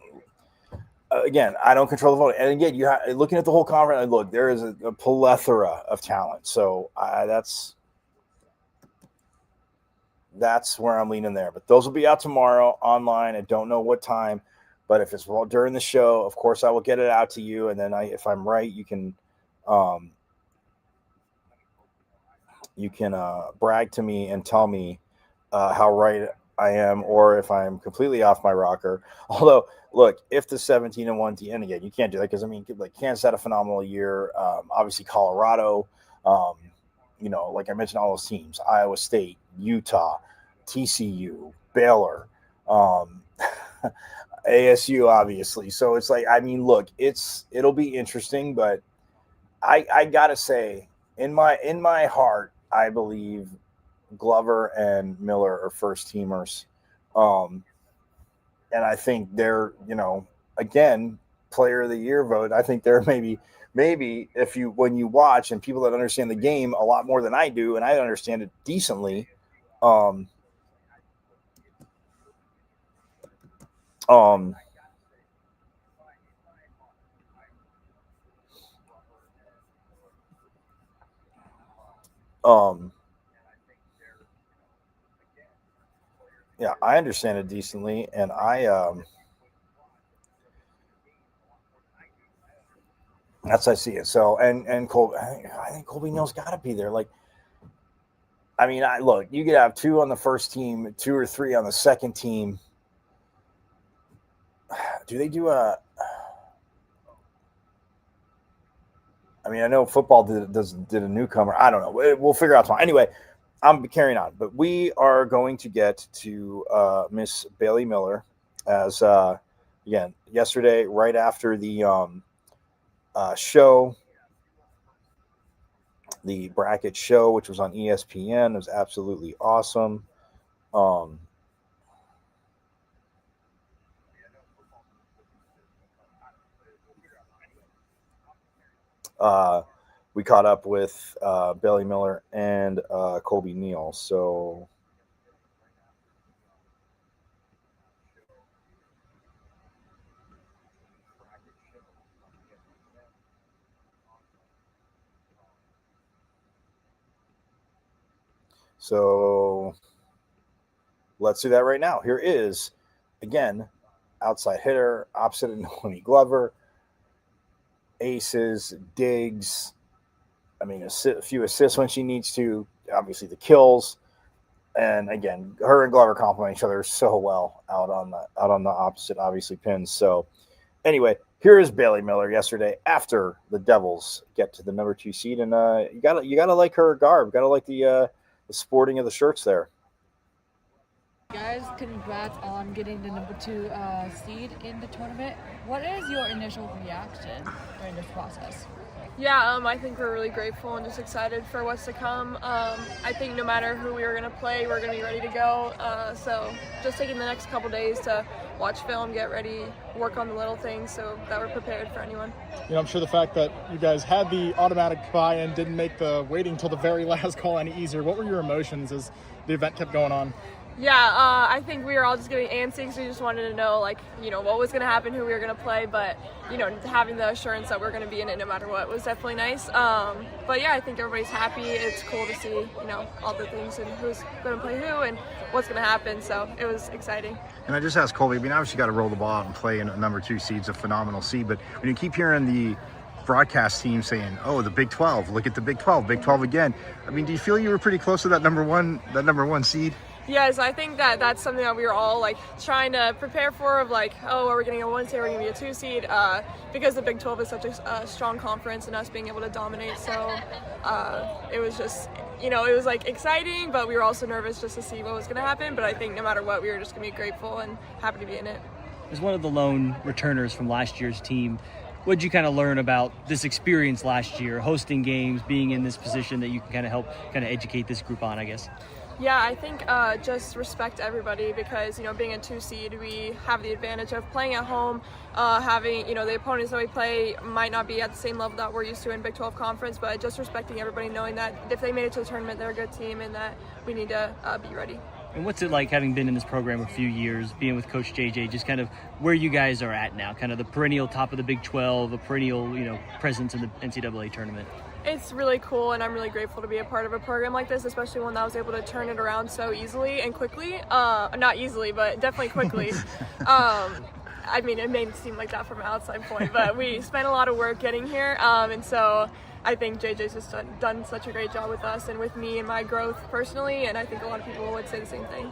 Again, I don't control the vote. And again, you have, looking at the whole conference, look, there is a plethora of talent. So that's where I'm leaning there. But those will be out tomorrow online. I don't know what time, but if it's during the show, of course I will get it out to you. And then if I'm right, you can brag to me and tell me how right I am, or if I'm completely off my rocker. Although, look, if the 17-1 team, and again, you can't do that because, I mean, like, Kansas had a phenomenal year. Obviously, Colorado, like I mentioned, all those teams: Iowa State, Utah, TCU, Baylor, ASU, obviously. So it's like, I mean, look, it'll be interesting, but I gotta say, in my heart, I believe Glover and Miller are first teamers. And I think they're, again, player of the year vote. I think they're maybe when you watch, and people that understand the game a lot more than I do, and I understand it decently. Um, yeah, I understand it decently, and that's how I see it. So, and Colby, I think Colby Neal's got to be there. Like, I mean, look, you could have 2 on the first team, 2 or 3 on the second team. Do they do a? I mean, I know football did a newcomer. I don't know. We'll figure out tomorrow. Anyway, I'm carrying on, but we are going to get to Miss Bailey Miller as again yesterday, right after the show, the bracket show, which was on ESPN. It was absolutely awesome. We caught up with Bailey Miller and Colby Neal. So let's do that right now. Here is, again, outside hitter, opposite of Noemi Glover. aces, digs. I mean, a few assists when she needs to. Obviously, the kills, and again, her and Glover complement each other so well out on the opposite, obviously, pins. So, anyway, here is Bailey Miller yesterday after the Devils get to the number 2 seed, and you gotta like her garb, gotta like the sporting of the shirts there. Guys, congrats on getting the number 2 seed in the tournament. What is your initial reaction during this process? Yeah, I think we're really grateful and just excited for what's to come. I think no matter who we are going to play, we're going to be ready to go. So just taking the next couple days to watch film, get ready, work on the little things so that we're prepared for anyone. You know, I'm sure the fact that you guys had the automatic buy-in didn't make the waiting till the very last call any easier. What were your emotions as the event kept going on? Yeah, I think we were all just getting antsy because we just wanted to know, like, you know, what was going to happen, who we were going to play, but, you know, having the assurance that we're going to be in it no matter what was definitely nice. But yeah, I think everybody's happy. It's cool to see, you know, all the things and who's going to play who and what's going to happen, so it was exciting. And I just asked Colby, I mean, obviously you got to roll the ball out and play in a number 2 seed's a phenomenal seed, but when you keep hearing the broadcast team saying, oh, the Big 12, look at the Big 12 again. I mean, do you feel you were pretty close to that number one seed? Yes, I think that that's something that we were all like trying to prepare for, of like, oh, are we getting a 1 seed, are we going to be a 2 seed? Because the Big 12 is such a strong conference and us being able to dominate. So it was just, you know, it was like exciting, but we were also nervous just to see what was going to happen. But I think no matter what, we were just going to be grateful and happy to be in it. As one of the lone returners from last year's team, what did you kind of learn about this experience last year, hosting games, being in this position that you can kind of help kind of educate this group on, I guess? Yeah, I think just respect everybody because, you know, being a 2 seed, we have the advantage of playing at home, having, you know, the opponents that we play might not be at the same level that we're used to in Big 12 conference, but just respecting everybody, knowing that if they made it to the tournament, they're a good team and that we need to be ready. And what's it like having been in this program a few years, being with Coach JJ, just kind of where you guys are at now, kind of the perennial top of the Big 12, a perennial, you know, presence in the NCAA tournament? It's really cool, and I'm really grateful to be a part of a program like this, especially one that was able to turn it around so easily and quickly. Not easily, but definitely quickly. I mean, it may seem like that from an outside point, but we spent a lot of work getting here, and so I think JJ's just done such a great job with us and with me and my growth personally, and I think a lot of people would say the same thing.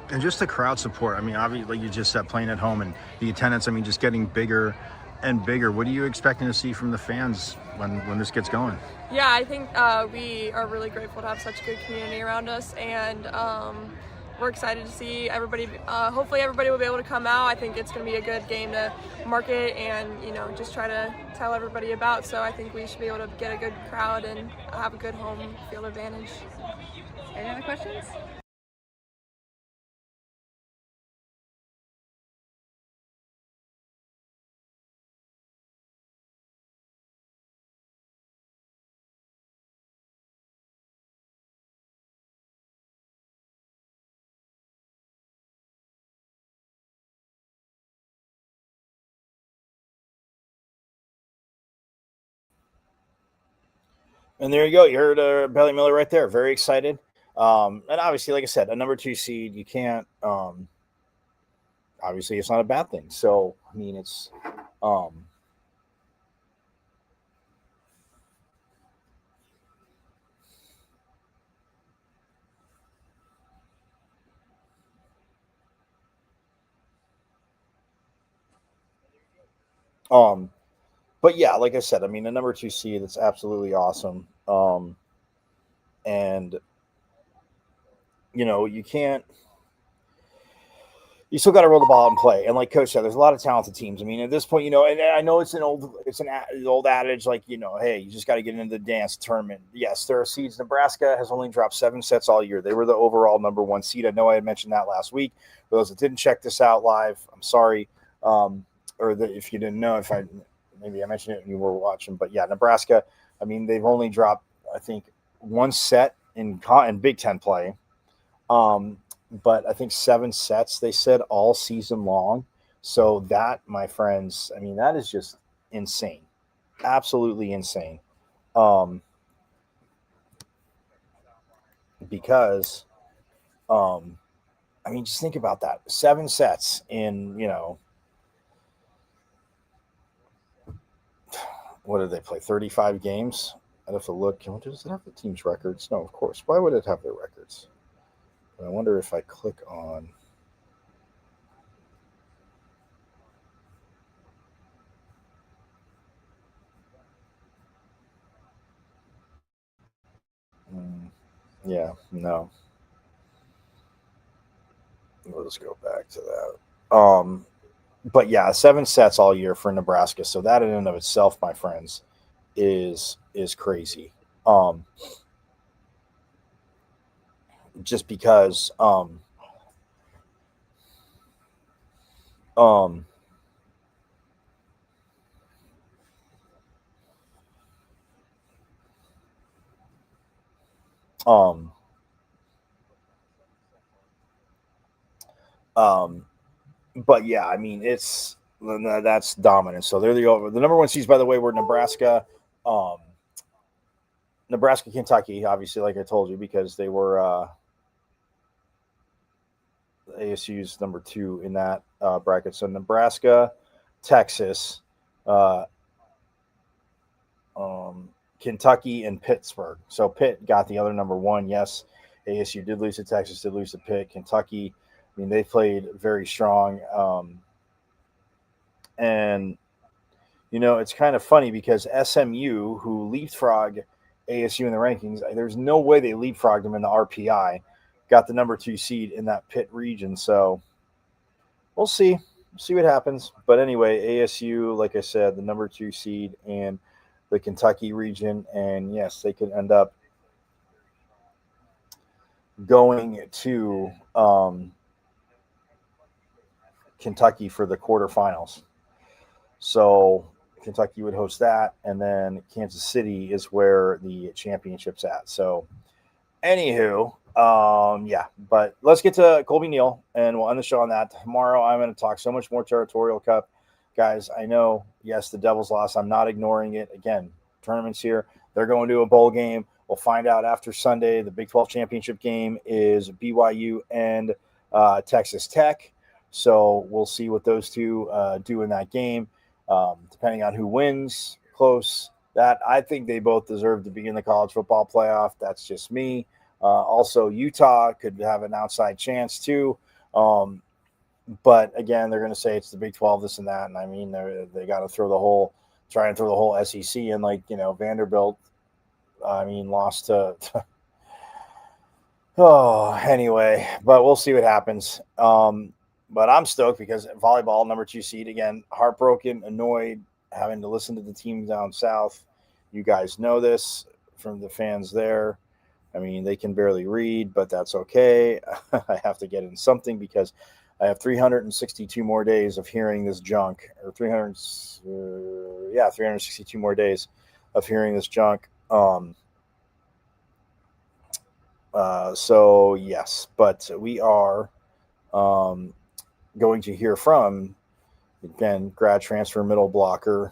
And just the crowd support. I mean, obviously, like you just said, playing at home and the attendance, I mean, just getting bigger and bigger. What are you expecting to see from the fans when this gets going? Yeah, I think we are really grateful to have such a good community around us, and we're excited to see everybody. Hopefully everybody will be able to come out. I think it's going to be a good game to market and, you know, just try to tell everybody about. So I think we should be able to get a good crowd and have a good home field advantage. Any other questions? And there you go. You heard Bailey Miller right there. Very excited. And obviously, like I said, a number 2 seed, you can't, obviously it's not a bad thing. So, I mean, it's, but yeah, like I said, I mean, the number 2 seed, it's absolutely awesome. And, you know, you still got to roll the ball out and play. And like Coach said, there's a lot of talented teams. I mean, at this point, you know, and I know it's an old adage, like, you know, hey, you just got to get into the dance tournament. Yes, there are seeds. Nebraska has only dropped 7 sets all year. They were the overall number 1 seed. I know I had mentioned that last week. For those that didn't check this out live, I'm sorry. If you didn't know, maybe I mentioned it when you were watching, but yeah, Nebraska, I mean, they've only dropped, I think, 1 set in Big Ten play. But I think 7 sets, they said, all season long. So that, my friends, I mean, that is just insane. Absolutely insane. Because, I mean, just think about that. 7 sets in, you know, what did they play? 35 games. I'd have to look. Does it have the team's records? No, of course. Why would it have their records? But I wonder if I click on. Yeah, no. We'll just go back to that. But yeah, 7 sets all year for Nebraska. So that in and of itself, my friends, is crazy. Just because but yeah, I mean, that's dominant. So they're the number 1 seeds, by the way, were Nebraska, Nebraska, Kentucky, obviously, like I told you, because they were ASU's number 2 in that bracket. So Nebraska, Texas, Kentucky, and Pittsburgh. So Pitt got the other number 1. Yes, ASU did lose to Texas, did lose to Pitt. Kentucky, I mean, they played very strong. And, you know, it's kind of funny because SMU, who leapfrogged ASU in the rankings, there's no way they leapfrogged them in the RPI, got the number 2 seed in that Pitt region. So we'll see. We'll see what happens. But anyway, ASU, like I said, the number 2 seed in the Kentucky region. And, yes, they could end up going to Kentucky for the quarterfinals. So Kentucky would host that, and then Kansas City is where the championship's at. So anywho, yeah, but let's get to Colby Neal, and we'll end the show on that. Tomorrow I'm going to talk so much more Territorial Cup. Guys, I know, yes, the Devils lost. I'm not ignoring it. Again, tournaments here. They're going to a bowl game. We'll find out after Sunday. The Big 12 championship game is BYU and Texas Tech. So we'll see what those two do in that game, depending on who wins. Close. That I think they both deserve to be in the college football playoff. That's just me. Also, Utah could have an outside chance too. But again, they're going to say it's the Big 12, this and that. And I mean, they got to try and throw the whole SEC in, like, you know, Vanderbilt. I mean, lost to anyway, but we'll see what happens. But I'm stoked because volleyball, number 2 seed, again, heartbroken, annoyed, having to listen to the team down south. You guys know this from the fans there. I mean, they can barely read, but that's okay. I have to get in something because I have 362 more days of hearing this junk, or 362 more days of hearing this junk. So yes, but we are going to hear from, again, grad transfer middle blocker,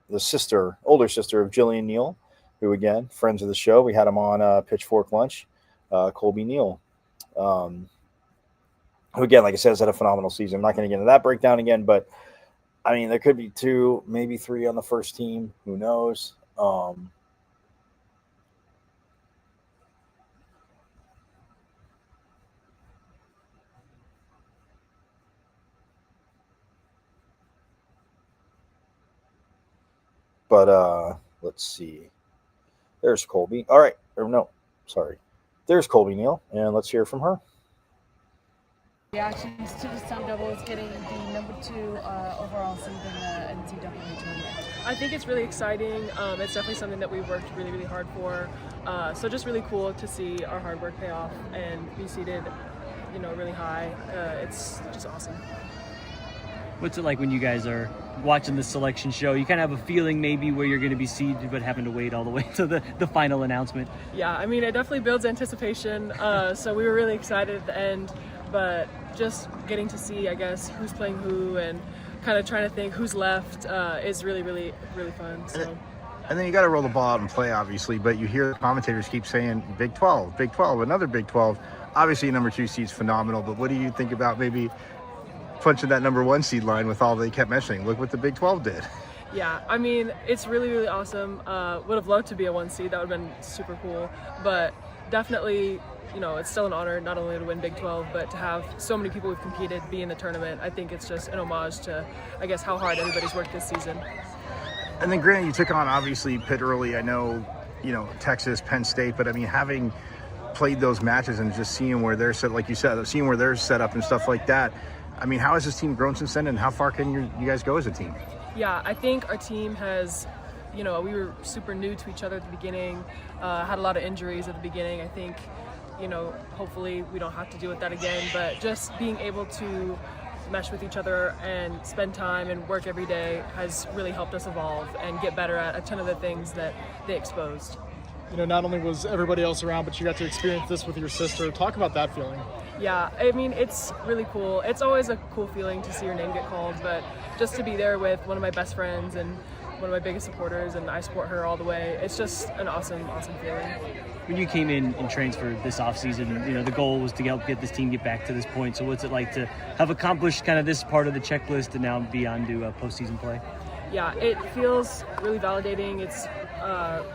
the older sister of Jillian Neal, who, again, friends of the show. We had him on Pitchfork Lunch, Colby Neal, who, again, like I said, has had a phenomenal season. I'm not going to get into that breakdown again, but, I mean, there could be 2, maybe 3 on the first team. Who knows? But let's see. There's Colby. All right. Or no, sorry. There's Colby Neal, and let's hear from her. Reactions to the Sun Devils getting the number 2 overall seed in the NCAA tournament. I think it's really exciting. It's definitely something that we've worked really, really hard for. So just really cool to see our hard work pay off and be seated, you know, really high. It's just awesome. What's it like when you guys are watching the selection show? You kind of have a feeling maybe where you're going to be seeded, but having to wait all the way to the final announcement. Yeah, I mean, it definitely builds anticipation. So we were really excited at the end, but just getting to see, I guess, who's playing who and kind of trying to think who's left is really, really, really fun. So. And then you got to roll the ball out and play, obviously, but you hear commentators keep saying Big 12, Big 12, another Big 12. Obviously, number 2 seed's phenomenal, but what do you think about maybe punching that number 1 seed line with all they kept mentioning? Look what the Big 12 did. Yeah, I mean, it's really, really awesome. Would have loved to be a 1 seed. That would have been super cool. But definitely, it's still an honor not only to win Big 12, but to have so many people who've competed be in the tournament. I think it's just an homage to, I guess, how hard everybody's worked this season. And then, granted, you took on obviously Pitt early. I know, Texas, Penn State, but I mean, having played those matches and just seeing where they're set, like you said, seeing where they're set up and stuff like that. I mean, how has this team grown since then, and how far can you guys go as a team? Yeah, I think our team has, we were super new to each other at the beginning, had a lot of injuries at the beginning. I think, hopefully we don't have to deal with that again, but just being able to mesh with each other and spend time and work every day has really helped us evolve and get better at a ton of the things that they exposed. Not only was everybody else around, but you got to experience this with your sister. Talk about that feeling. Yeah, I mean, it's really cool. It's always a cool feeling to see your name get called, but just to be there with one of my best friends and one of my biggest supporters, and I support her all the way, it's just an awesome, awesome feeling. When you came in and trained for this offseason, the goal was to help get this team get back to this point. So what's it like to have accomplished kind of this part of the checklist and now be on to postseason play? Yeah, it feels really validating. It's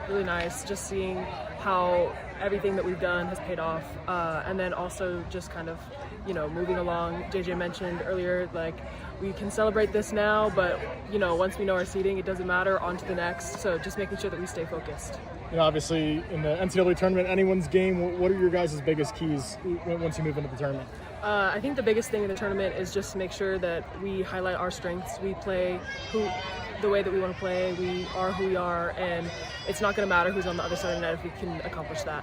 really nice just seeing how everything that we've done has paid off. And then also just kind of, moving along. JJ mentioned earlier, like, we can celebrate this now, but, once we know our seeding, it doesn't matter, on to the next. So just making sure that we stay focused. Obviously, in the NCAA tournament, anyone's game, what are your guys' biggest keys once you move into the tournament? I think the biggest thing in the tournament is just to make sure that we highlight our strengths. We play the way that we want to play. We are who we are, and it's not going to matter who's on the other side of the net if we can accomplish that.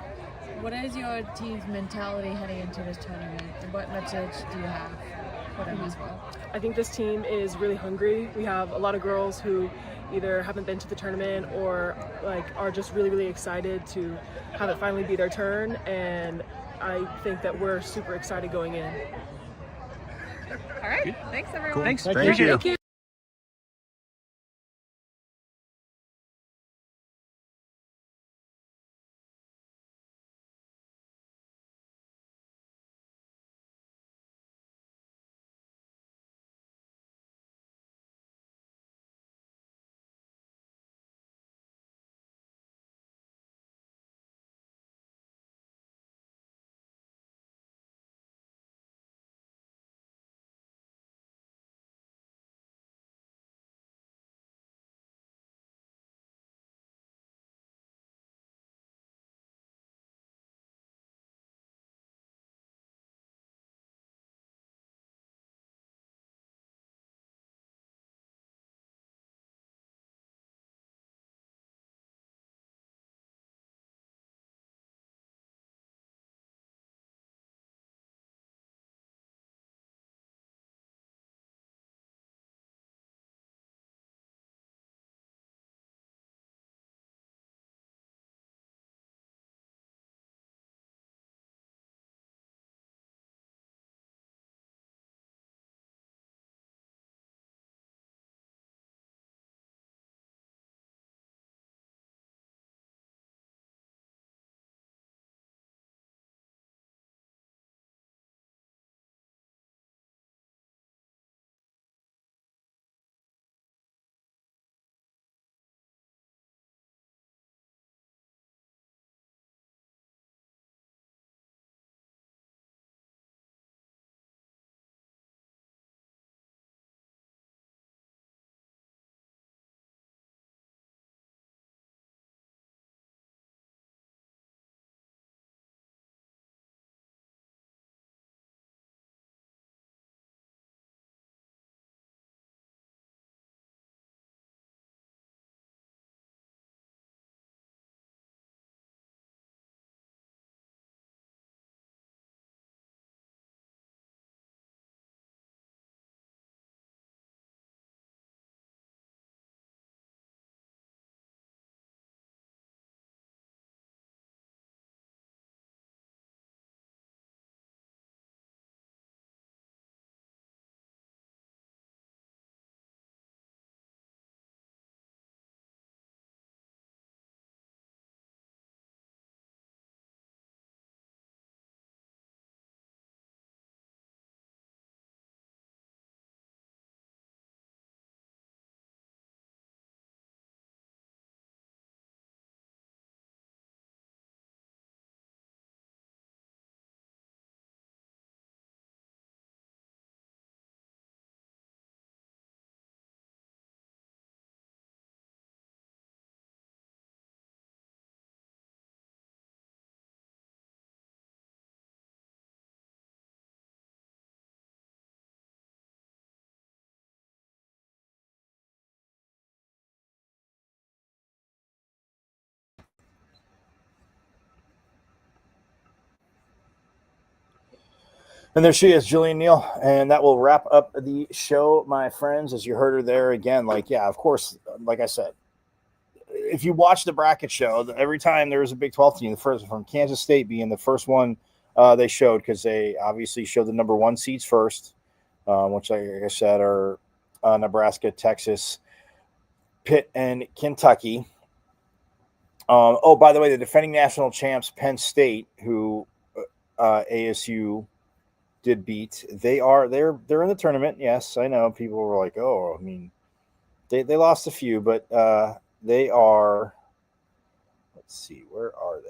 What is your team's mentality heading into this tournament? What message do you have for them as well? I think this team is really hungry. We have a lot of girls who either haven't been to the tournament or are just really, really excited to have it finally be their turn, and I think that we're super excited going in. All right. Thanks, everyone. Cool. Thanks. Thank you. Thank you. And there she is, Jillian Neal. And that will wrap up the show, my friends. As you heard her there again, of course, like I said, if you watch the bracket show, every time there was a Big 12 team, the first from Kansas State being the first one they showed, because they obviously showed the number 1 seeds first, which, like I said, are Nebraska, Texas, Pitt, and Kentucky. By the way, the defending national champs, Penn State, who ASU did beat, they're in the tournament. Yes, I know people were like, oh, I mean, they lost a few, but they are. Let's see, where are they?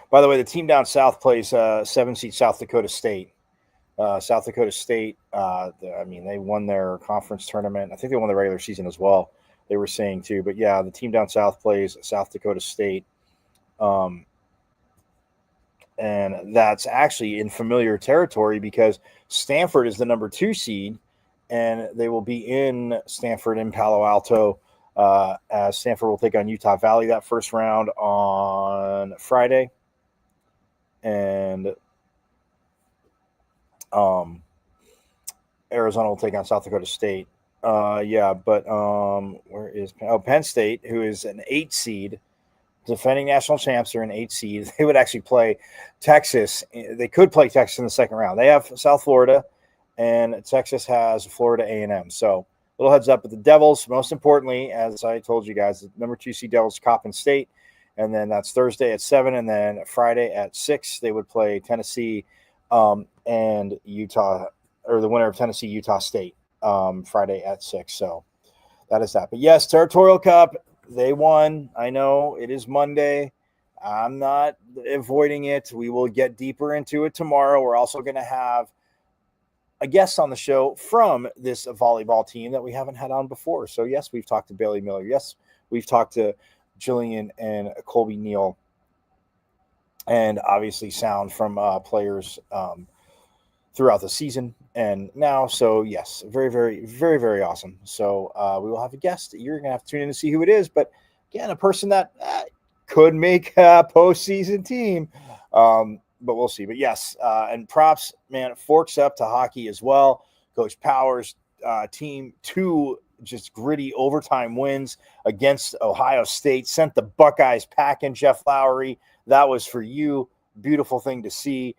By the way, the team down south plays 7-seed South Dakota State. South Dakota State, they won their conference tournament. I think they won the regular season as well, they were saying too. But yeah, the team down south plays South Dakota State. And that's actually in familiar territory because Stanford is the number 2 seed, and they will be in Stanford in Palo Alto, as Stanford will take on Utah Valley that first round on Friday. And Arizona will take on South Dakota State. Where is Penn State, who is an 8 seed, defending national champs, are an 8 seed. They would actually play Texas. They could play Texas in the second round. They have South Florida, and Texas has Florida A&M. So little heads up. But the Devils, most importantly, as I told you guys, the number 2 seed Devils, Coppin State. And then that's Thursday at 7, and then Friday at 6, they would play Tennessee and Utah, or the winner of Tennessee, Utah State, Friday at 6. So that is that. But yes, Territorial Cup, they won. I know it is Monday. I'm not avoiding it. We will get deeper into it tomorrow. We're also going to have a guest on the show from this volleyball team that we haven't had on before. So yes, we've talked to Bailey Miller. Yes, we've talked to Jillian and Colby Neal, and obviously sound from players throughout the season and now. So yes, very, very, very, very awesome. So we will have a guest. You're going to have to tune in to see who it is. But again, a person that could make a postseason team. But we'll see. But yes, and props, man, forks up to hockey as well. Coach Powers' team, 2 just gritty overtime wins against Ohio State, sent the Buckeyes packing. Jeff Lowry, that was for you. Beautiful thing to see.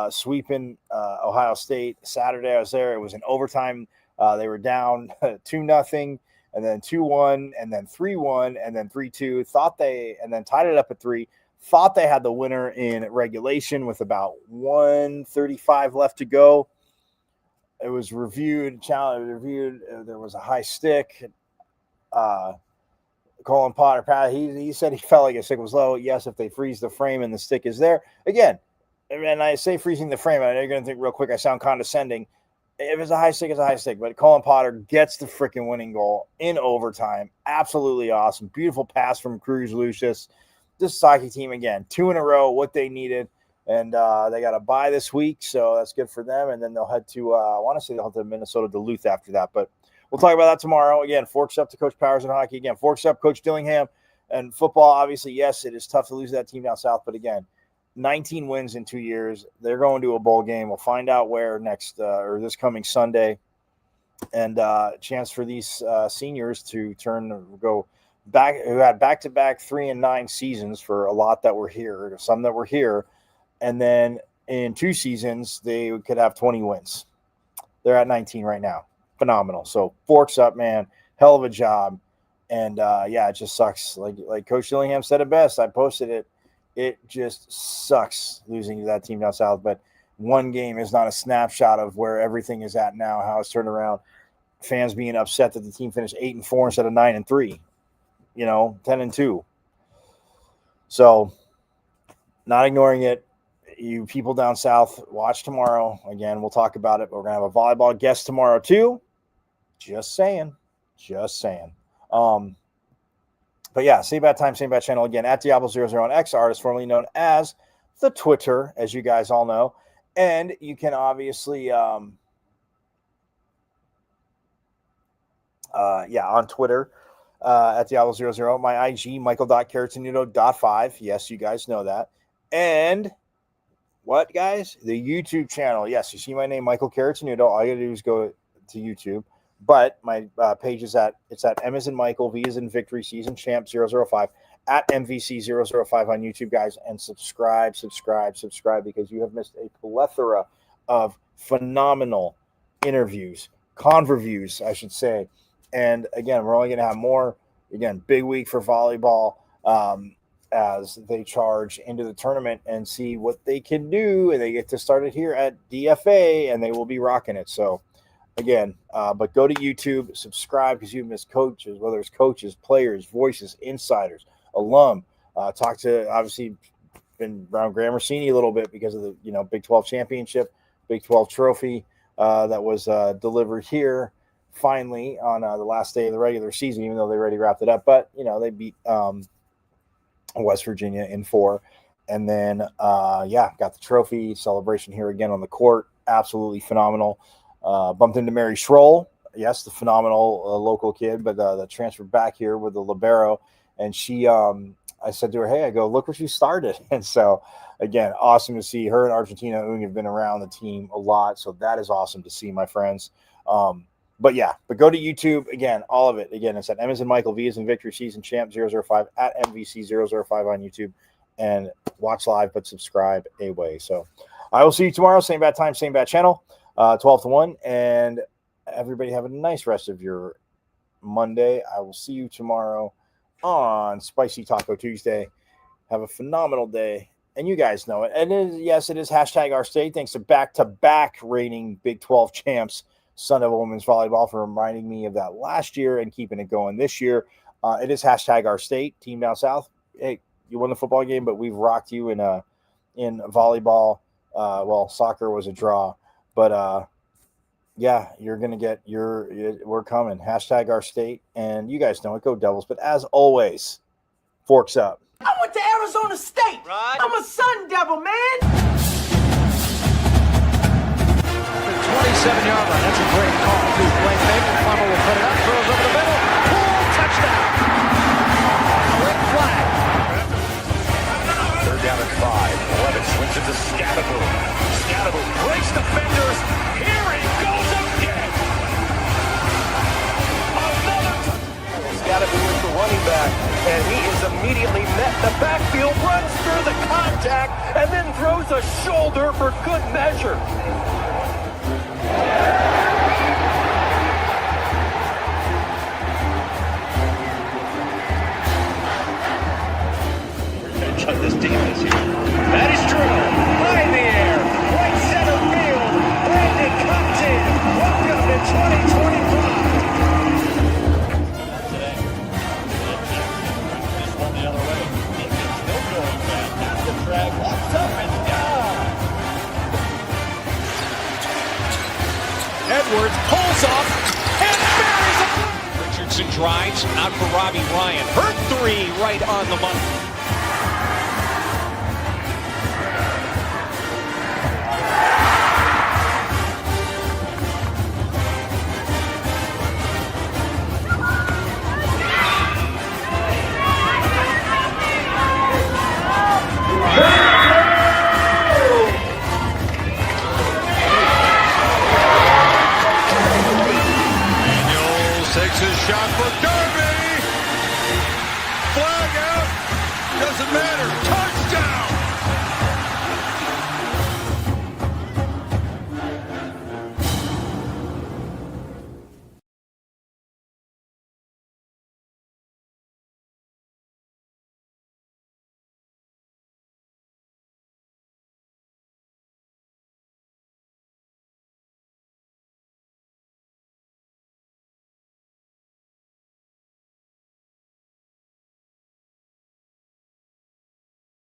Sweeping Ohio State Saturday. I was there. It was an overtime. They were down 2-0, and then 2-1, and then 3-1, and then 3-2. And then tied it up at 3. Thought they had the winner in regulation with about 1:35 left to go. It was reviewed. There was a high stick. Colin Potter, he said he felt like his stick was low. Yes, if they freeze the frame and the stick is there. Again, and I say freezing the frame, I know you're going to think real quick I sound condescending. If it's a high stick, it's a high stick. But Colin Potter gets the freaking winning goal in overtime. Absolutely awesome. Beautiful pass from Cruz Lucius. This hockey team, again, 2 in a row, what they needed. And they got a bye this week, so that's good for them. And then they'll head to, I want to say they'll head to Minnesota Duluth after that. But we'll talk about that tomorrow. Again, forks up to Coach Powers in hockey. Again, forks up Coach Dillingham. And football, obviously, yes, it is tough to lose that team down south. But again, 19 wins in 2 years. They're going to a bowl game. We'll find out where next or this coming Sunday. And chance for these seniors to go back, who had back-to-back 3-9 seasons for a lot that were here, some that were here. And then in 2 seasons, they could have 20 wins. They're at 19 right now. Phenomenal. So forks up, man. Hell of a job. And it just sucks. Like Coach Dillingham said it best. I posted it. It just sucks losing to that team down south. But one game is not a snapshot of where everything is at now, how it's turned around. Fans being upset that the team finished 8-4 instead of 9-3. 10-2. So not ignoring it. You people down south, watch tomorrow. Again, we'll talk about it. But we're going to have a volleyball guest tomorrow too. Just saying. But yeah, same bad time, same bad channel. Again, at Diablo00 on X, artist formerly known as the Twitter, as you guys all know. And you can obviously, on Twitter, at Diablo00. My IG, Michael.Caratanudo.5. Yes, you guys know that. And what, guys? The YouTube channel. Yes, you see my name, Michael Caratanudo. All you got to do is go to YouTube. But my page is at M as in Michael, V as in Victory, Season Champ 005, at MVC005 on YouTube, guys. And subscribe, because you have missed a plethora of phenomenal interviews, converviews, I should say. And again, we're only going to have more. Again, big week for volleyball as they charge into the tournament and see what they can do. And they get to start it here at DFA, and they will be rocking it. So, again, but go to YouTube, subscribe, because you miss coaches, whether it's coaches, players, voices, insiders, alum. Talk to, obviously, been around Gramercini a little bit because of the Big 12 championship, Big 12 trophy that was delivered here finally on the last day of the regular season, even though they already wrapped it up. But they beat West Virginia in 4, and then got the trophy celebration here again on the court. Absolutely phenomenal. Bumped into Mary Schroll, yes, the phenomenal local kid, but the transferred back here with the libero, and she I said to her, hey, I go, look where she started. And so, again, awesome to see her and Argentina Ung have been around the team a lot. So that is awesome to see, my friends. But go to YouTube. Again, all of it. Again, it's at M as in Michael, V as in Victory, Season Champ 005, at MVC005 on YouTube. And watch live, but subscribe away. So I will see you tomorrow. Same bad time, same bad channel, 12 to 1. And everybody have a nice rest of your Monday. I will see you tomorrow on Spicy Taco Tuesday. Have a phenomenal day. And you guys know it. And it is hashtag our state. Thanks to back-to-back reigning Big 12 champs, Son of Women's Volleyball, for reminding me of that last year and keeping it going this year. It is hashtag our state. Team down south. Hey, you won the football game, but we've rocked you in volleyball. Soccer was a draw. But you're going to get we're coming. Hashtag our state. And you guys know it. Go Devils. But as always, forks up. I went to Arizona State. Right. I'm a Sun Devil, man. The 27-yard line. That's a great call. Two playmaker. Plummer will put it up. Throws over the middle. Poole, touchdown. Red flag. 3rd down and 5. 11 swings it to Scadaboo. Scadaboo breaks defenders. Here he goes again. Scadaboo is the running back, and he is immediately met. The backfield runs through the contact and then throws a shoulder for good measure. Chuck this team this year. That is true. High in the air. Right center field. Brandon Compton. Welcome to 2025. This one the other way. Still going back. That's the drag. Walks up and down. Edwards pulls off and buries it. Richardson drives out for Robbie Ryan. Her 3 right on the money. Takes his shot for Derby. Flag out. Doesn't matter. Touchdown.